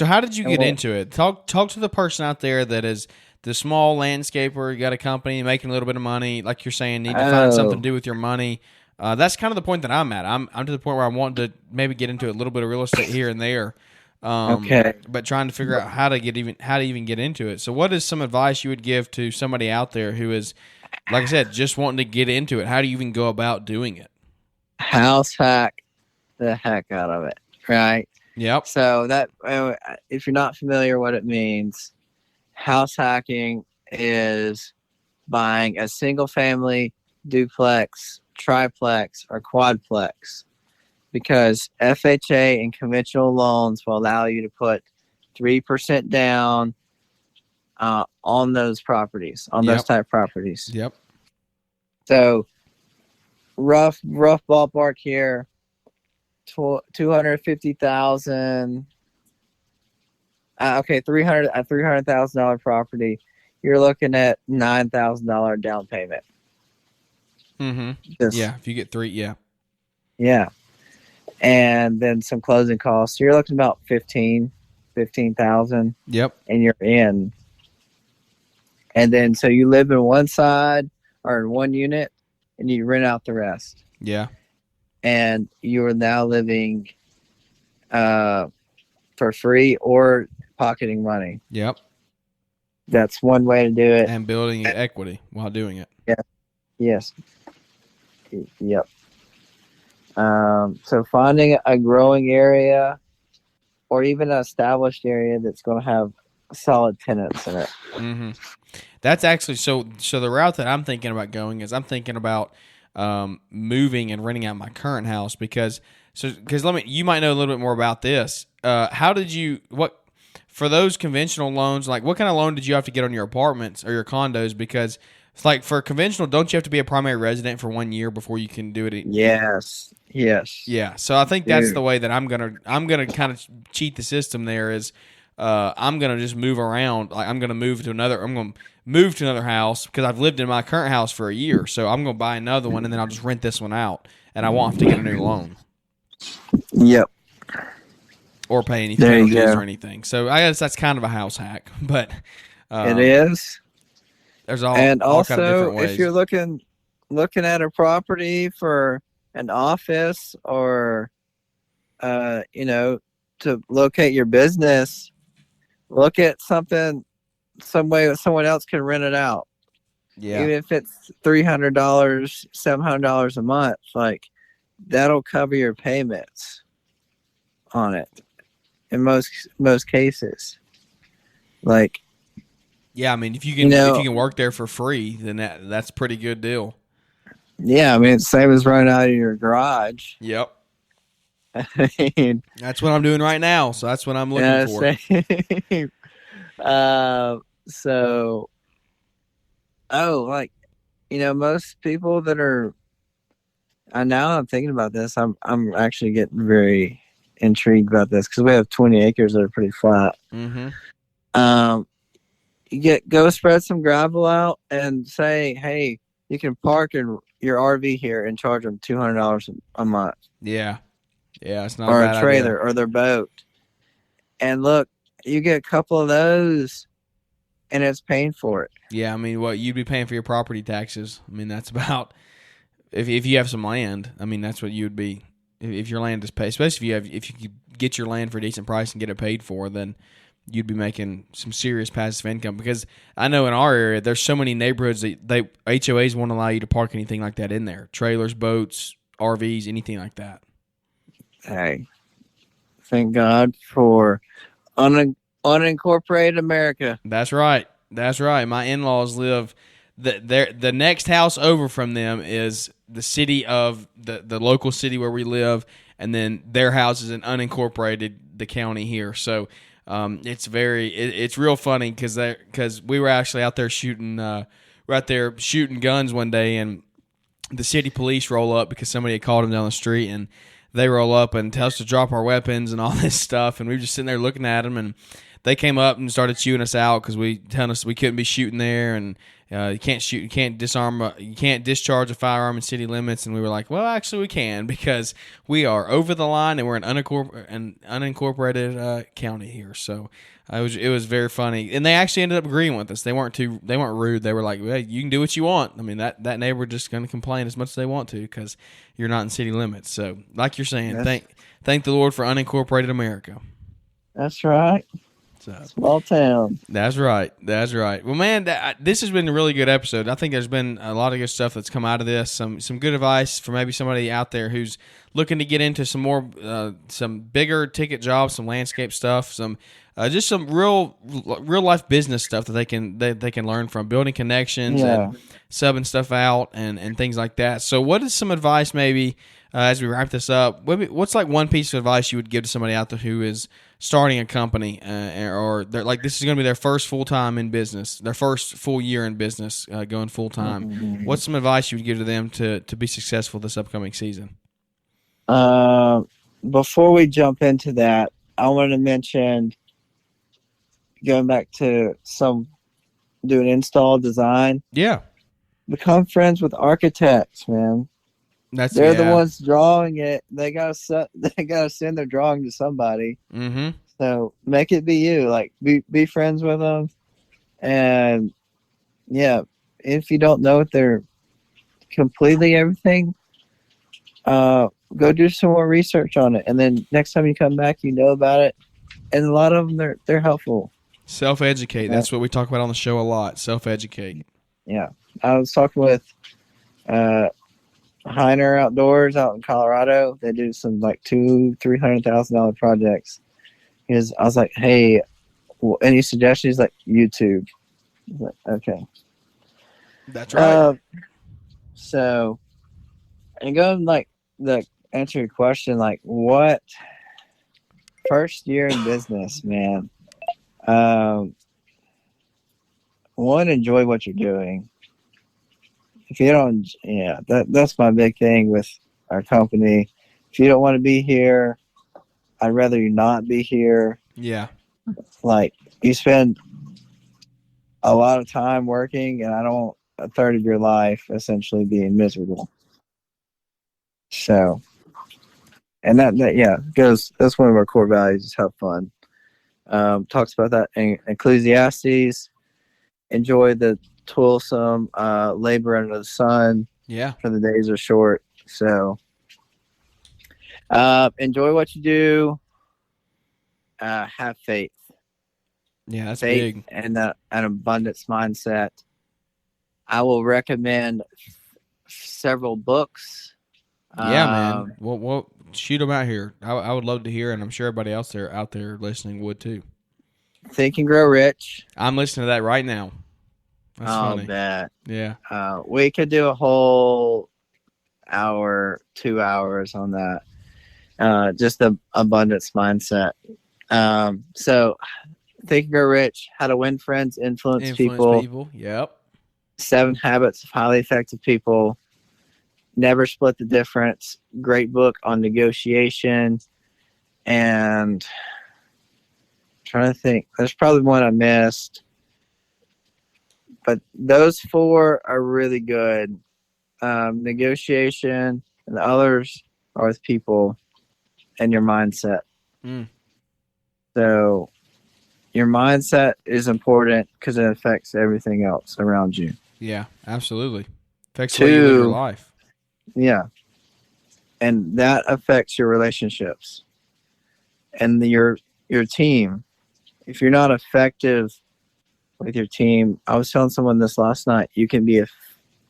how did you get into it? Talk to the person out there that is the small landscaper. You got a company making a little bit of money, like you're saying, need to find something to do with your money. That's kind of the point that I'm at. I'm to the point where I want to maybe get into a little bit of real estate here and there. Okay. But trying to figure out how to even get into it. So what is some advice you would give to somebody out there who is, like I said, just wanting to get into it? How do you even go about doing it? House hack the heck out of it, right? Yep. So that, if you're not familiar what it means, house hacking is buying a single family duplex, triplex, or quadplex, because FHA and conventional loans will allow you to put 3% down on those properties, on those type properties. Yep. So rough ballpark here, $250,000. Okay, $300,000 property. You're looking at $9,000 down payment. Mm-hmm. If you get 3, yeah. Yeah. and then some closing costs. You're looking about 15,000. Yep. And you're in. And then so you live in one side or in one unit, and you rent out the rest. Yeah. And you are now living for free or pocketing money. Yep. That's one way to do it. And building equity while doing it. Yeah. Yes. Yep. So finding a growing area or even an established area that's going to have solid tenants in it. Mm-hmm. That's actually so the route that I'm thinking about going is I'm thinking about moving and renting out my current house because you might know a little bit more about this. For those conventional loans, like what kind of loan did you have to get on your apartments or your condos? Because it's like for conventional, don't you have to be a primary resident for 1 year before you can do it? Yes. Yeah. So I think that's the way that I'm gonna kind of cheat the system. There is, I'm gonna just move around. Like I'm gonna move to another house because I've lived in my current house for a year. So I'm gonna buy another one and then I'll just rent this one out, and I won't have to get a new loan. Yep. Or pay any penalties or anything. So I guess that's kind of a house hack, but it is. There's all and all also kind of different ways. If you're looking at a property for an office or to locate your business, look at some way someone else can rent it out. Yeah. Even if it's $300, $700 a month, like that'll cover your payments on it in most cases. Like, yeah, I mean, if you can work there for free, then that's a pretty good deal. Yeah, I mean, it's the same as running out of your garage. Yep. I mean, that's what I'm doing right now, so that's what I'm looking for. Most people that are. Now I'm thinking about this. I'm actually getting very intrigued about this because we have 20 acres that are pretty flat. Mm-hmm. Go spread some gravel out and say, hey, you can park in your RV here and charge them $200 a month. Yeah, it's not or a bad trailer idea. Or their boat. And look, you get a couple of those, and it's paying for it. Yeah, I mean, what you'd be paying for your property taxes. I mean, that's about if you have some land. I mean, that's what you'd be if your land is paid. Especially if you could get your land for a decent price and get it paid for, then you'd be making some serious passive income. Because I know in our area, there's so many neighborhoods that HOAs won't allow you to park anything like that in there. Trailers, boats, RVs, anything like that. Hey, thank God for unincorporated America. That's right. My in-laws live. The next house over from them is the city of the local city where we live, and then their house is in unincorporated the county here. So it's real funny because we were actually out there shooting guns one day, and the city police roll up because somebody had called them down the street, and they roll up and tell us to drop our weapons and all this stuff, and we were just sitting there looking at them, and they came up and started shooting us out because telling us we couldn't be shooting there, and you can't shoot, you can't disarm, you can't discharge a firearm in city limits. And we were like, well, actually we can, because we are over the line and we're an unincorporated county here. So it was very funny, and they actually ended up agreeing with us. They weren't rude. They were like, well, you can do what you want. I mean, that neighbor just going to complain as much as they want to because you're not in city limits. So like you're saying, thank the Lord for unincorporated America. That's right. Small town. That's right. Well, man, this has been a really good episode. I think there's been a lot of good stuff that's come out of this. Some good advice for maybe somebody out there who's looking to get into some more, some bigger ticket jobs, some landscape stuff, just some real life business stuff that they can learn from, building connections and subbing stuff out and things like that. So, what is some advice maybe as we wrap this up? What's like one piece of advice you would give to somebody out there who is starting a company, or they're like, this is going to be their first full time in business, their first full year in business, going full time? Mm-hmm. What's some advice you would give to them to be successful this upcoming season? Before we jump into that, I want to mention, going back to doing install design. Yeah. Become friends with architects, man. They're the ones drawing it. They gotta send their drawing to somebody. Mm-hmm. So make it be you. Like be friends with them, and yeah, if you don't know if they're completely everything, go do some more research on it, and then next time you come back, you know about it. And a lot of them, they're helpful. Self-educate. That's what we talk about on the show a lot. Self-educate. Yeah, I was talking with Heiner Outdoors out in Colorado. They do some like $200,000-$300,000 projects. I was like, hey, well, any suggestions? Like YouTube. I was like, okay, that's right. So, and going like the answer your question, like what first year in business, man. One, enjoy what you're doing. If you don't, that's my big thing with our company. If you don't want to be here, I'd rather you not be here. Yeah. Like you spend a lot of time working, and I don't want a third of your life essentially being miserable. So, and that goes. That's one of our core values: is have fun. Talks about that in Ecclesiastes. Enjoy the toilsome labor under the sun. Yeah. For the days are short. So, enjoy what you do. Have faith. Yeah, that's faith big. And an abundance mindset. I will recommend several books. Yeah, man. Well, shoot them out here. I would love to hear, and I'm sure everybody else out there listening would too. Think and Grow Rich. I'm listening to that right now. That's funny. Bet. Yeah. We could do a whole hour, 2 hours on that. Just the abundance mindset. So Think and Grow Rich, How to Win Friends, Influence People. Yep. 7 Habits of Highly Effective People. Never Split the Difference. Great book on negotiation. And I'm trying to think. There's probably one I missed. But those 4 are really good. Negotiation, and the others are with people and your mindset. So your mindset is important because it affects everything else around you. Yeah, absolutely. Affects the way you live your life. Yeah. And that affects your relationships and your team. If you're not effective with your team, I was telling someone this last night, you can't be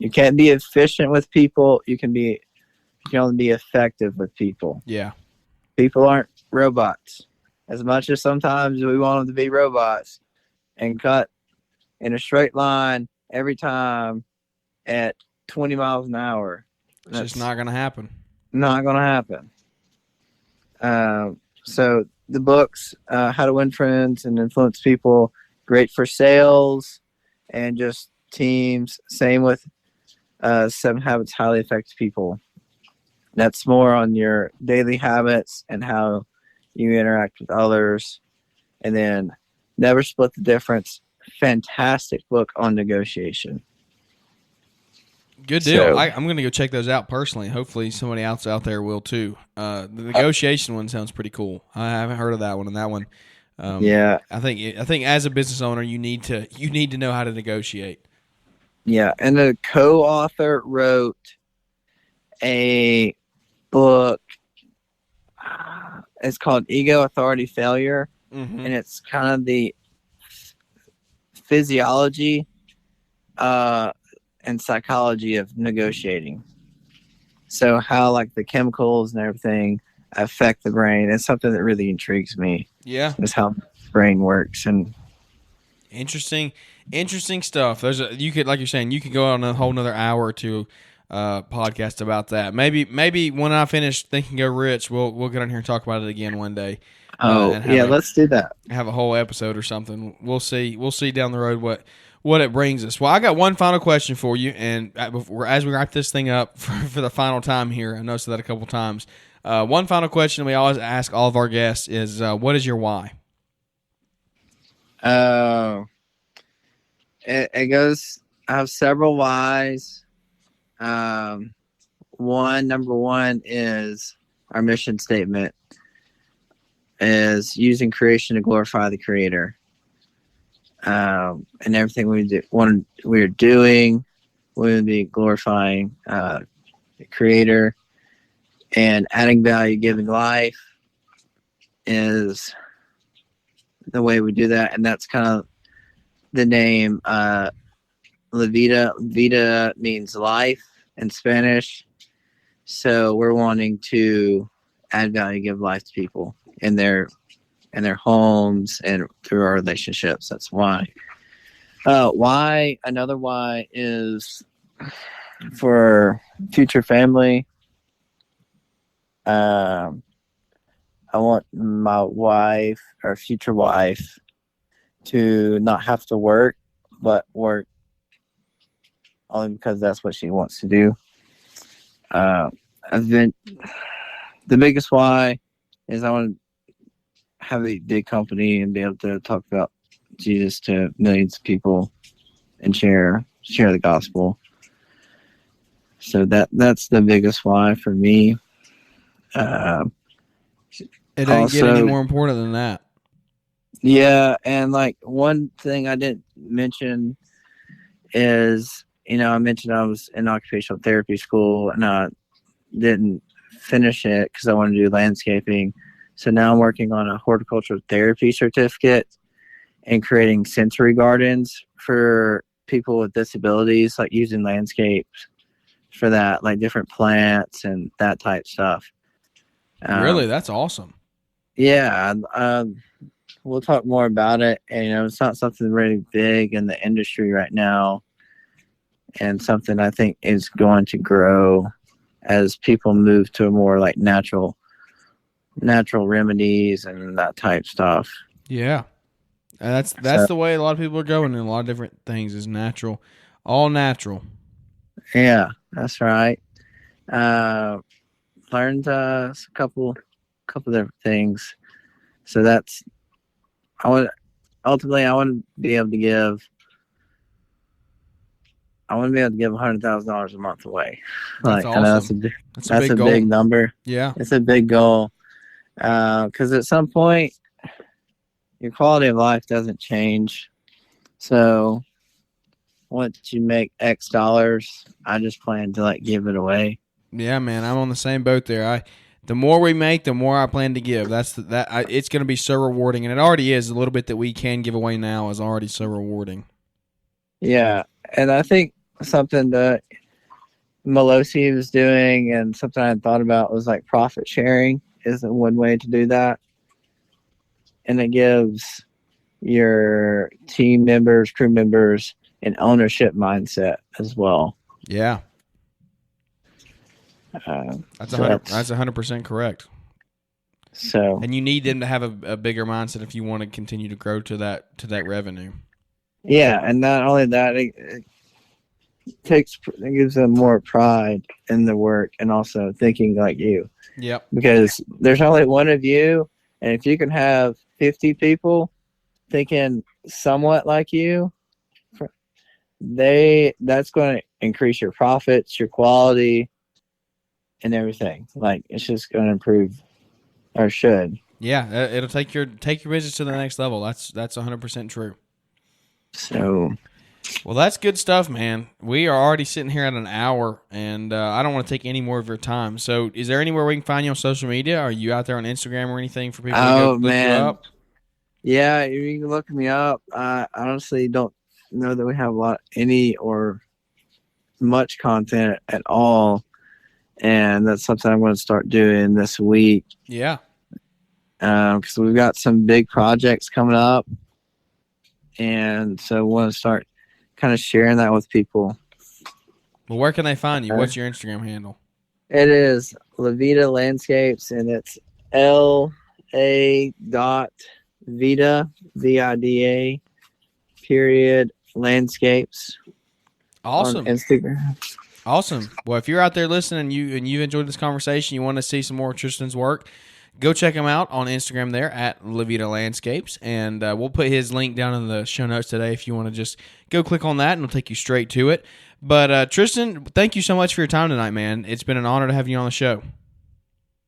efficient with people. You can only be effective with people. Yeah. People aren't robots. As much as sometimes we want them to be robots and cut in a straight line every time at 20 miles an hour. It's just not going to happen. Not going to happen. So the books, How to Win Friends and Influence People, great for sales and just teams. Same with 7 Habits of Highly Effective People. That's more on your daily habits and how you interact with others. And then Never Split the Difference. Fantastic book on negotiation. Good deal. So, I'm going to go check those out personally. Hopefully somebody else out there will too. The negotiation one sounds pretty cool. I haven't heard of that one. And that one, I think as a business owner, you need to know how to negotiate. Yeah, and the co-author wrote a book. It's called Ego, Authority, Failure, and it's kind of the physiology and psychology of negotiating. So how like the chemicals and everything affect the brain. It's something that really intrigues me. Yeah, is how the brain works. And interesting stuff. You could, like you're saying, you could go on a whole another hour or two podcast about that. Maybe when I finish Think and Go Rich, we'll get on here and talk about it again one day. Let's do that. Have a whole episode or something. We'll see down the road what it brings us. Well, I got one final question for you, and as we wrap this thing up for the final time here, I noticed that a couple times. One final question we always ask all of our guests is, what is your why? It goes. I have several whys. number one is our mission statement is using creation to glorify the Creator. And everything we're doing, we'll be glorifying the Creator, and adding value, giving life is the way we do that. And that's kind of the name La Vida. Vida means life in Spanish. So we're wanting to add value, give life to people in their homes and through our relationships. That's why. Another why is for future family. I want my wife or future wife to not have to work, but work only because that's what she wants to do. The biggest why is I want to have a big company and be able to talk about Jesus to millions of people and share the gospel. So that's the biggest why for me. It doesn't get any more important than that. Yeah, and like one thing I didn't mention is, I mentioned I was in occupational therapy school and I didn't finish it because I wanted to do landscaping. So now I'm working on a horticultural therapy certificate and creating sensory gardens for people with disabilities, like using landscapes for that, like different plants and that type stuff. Really? That's awesome. Yeah. We'll talk more about it. And, it's not something really big in the industry right now, and something I think is going to grow as people move to a more like natural remedies and that type stuff. Yeah. That's the way a lot of people are going in a lot of different things is natural, all natural. Yeah, that's right. Learned a couple different things. So I want to be able to give $100,000 a month away. That's awesome. That's a big number. Yeah, it's a big goal. Because at some point, your quality of life doesn't change. So once you make X dollars, I just plan to give it away. Yeah, man, I'm on the same boat there. The more we make, the more I plan to give. It's going to be so rewarding, and it already is. A little bit that we can give away now is already so rewarding. Yeah, and I think something that Melosi was doing and something I thought about was like profit sharing is one way to do that. And it gives your team members, crew members, an ownership mindset as well. Yeah. That's 100% correct. So, and you need them to have a bigger mindset if you want to continue to grow to that revenue. Yeah, and not only that, it gives them more pride in the work and also thinking like you. Yep. Because there's only one of you, and if you can have 50 people thinking somewhat like you, that's going to increase your profits, your quality, and everything. Like, it's just going to improve, or should. Yeah, it'll take your business to the next level. That's 100% true. So, well, that's good stuff, man. We are already sitting here at an hour, and I don't want to take any more of your time. So, is there anywhere we can find you on social media? Are you out there on Instagram or anything for people to go look you up? Yeah, you can look me up. I honestly don't know that we have any or much content at all, and that's something I'm going to start doing this week. Yeah, because we've got some big projects coming up, and so I want to start kind of sharing that with people. Well, where can they find you? What's your Instagram handle? It is La Vida Landscapes, and it's LA.Vida, VIDA, period, landscapes. Awesome. On Instagram. Awesome. Well, if you're out there listening and you've enjoyed this conversation, you want to see some more of Tristan's work, go check him out on Instagram there at Vida Landscapes, and we'll put his link down in the show notes today if you want to just go click on that, and it'll take you straight to it. But Tristan, thank you so much for your time tonight, man. It's been an honor to have you on the show.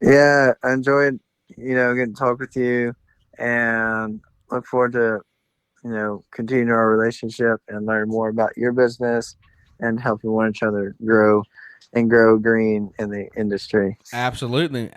Yeah, I enjoyed, getting to talk with you, and look forward to, continue our relationship and learn more about your business and helping one another grow green in the industry. Absolutely,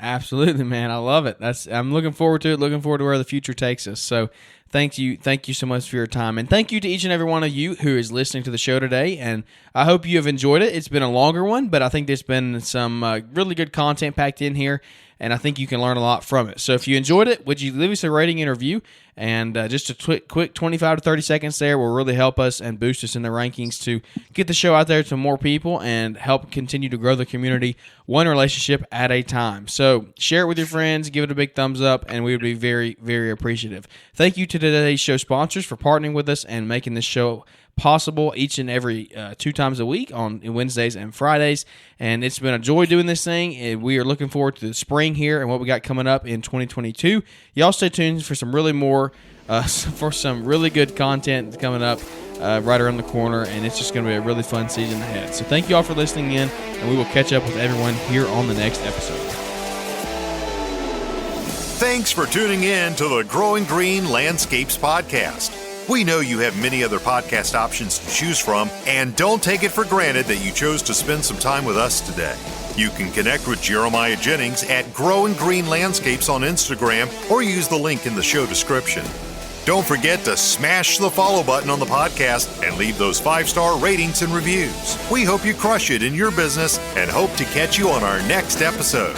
man. I love it. I'm looking forward to it. Looking forward to where the future takes us. So, thank you so much for your time, and thank you to each and every one of you who is listening to the show today. And I hope you have enjoyed it. It's been a longer one, but I think there's been some really good content packed in here, and I think you can learn a lot from it. So, if you enjoyed it, would you leave us a rating and review? And just a quick 25 to 30 seconds there will really help us and boost us in the rankings to get the show out there to more people and help continue to grow the community one relationship at a time. So share it with your friends, give it a big thumbs up, and we would be very, very appreciative. Thank you to today's show sponsors for partnering with us and making this show possible each and every 2 times a week on Wednesdays and Fridays. And it's been a joy doing this thing. And we are looking forward to the spring here and what we got coming up in 2022. Y'all stay tuned for some really good content coming up right around the corner, and it's just going to be a really fun season ahead. So thank you all for listening in, and we will catch up with everyone here on the next episode. Thanks for tuning in to the Growing Green Landscapes podcast. We know you have many other podcast options to choose from, and don't take it for granted that you chose to spend some time with us today. You can connect with Jeremiah Jennings at Growing Green Landscapes on Instagram or use the link in the show description. Don't forget to smash the follow button on the podcast and leave those 5-star ratings and reviews. We hope you crush it in your business and hope to catch you on our next episode.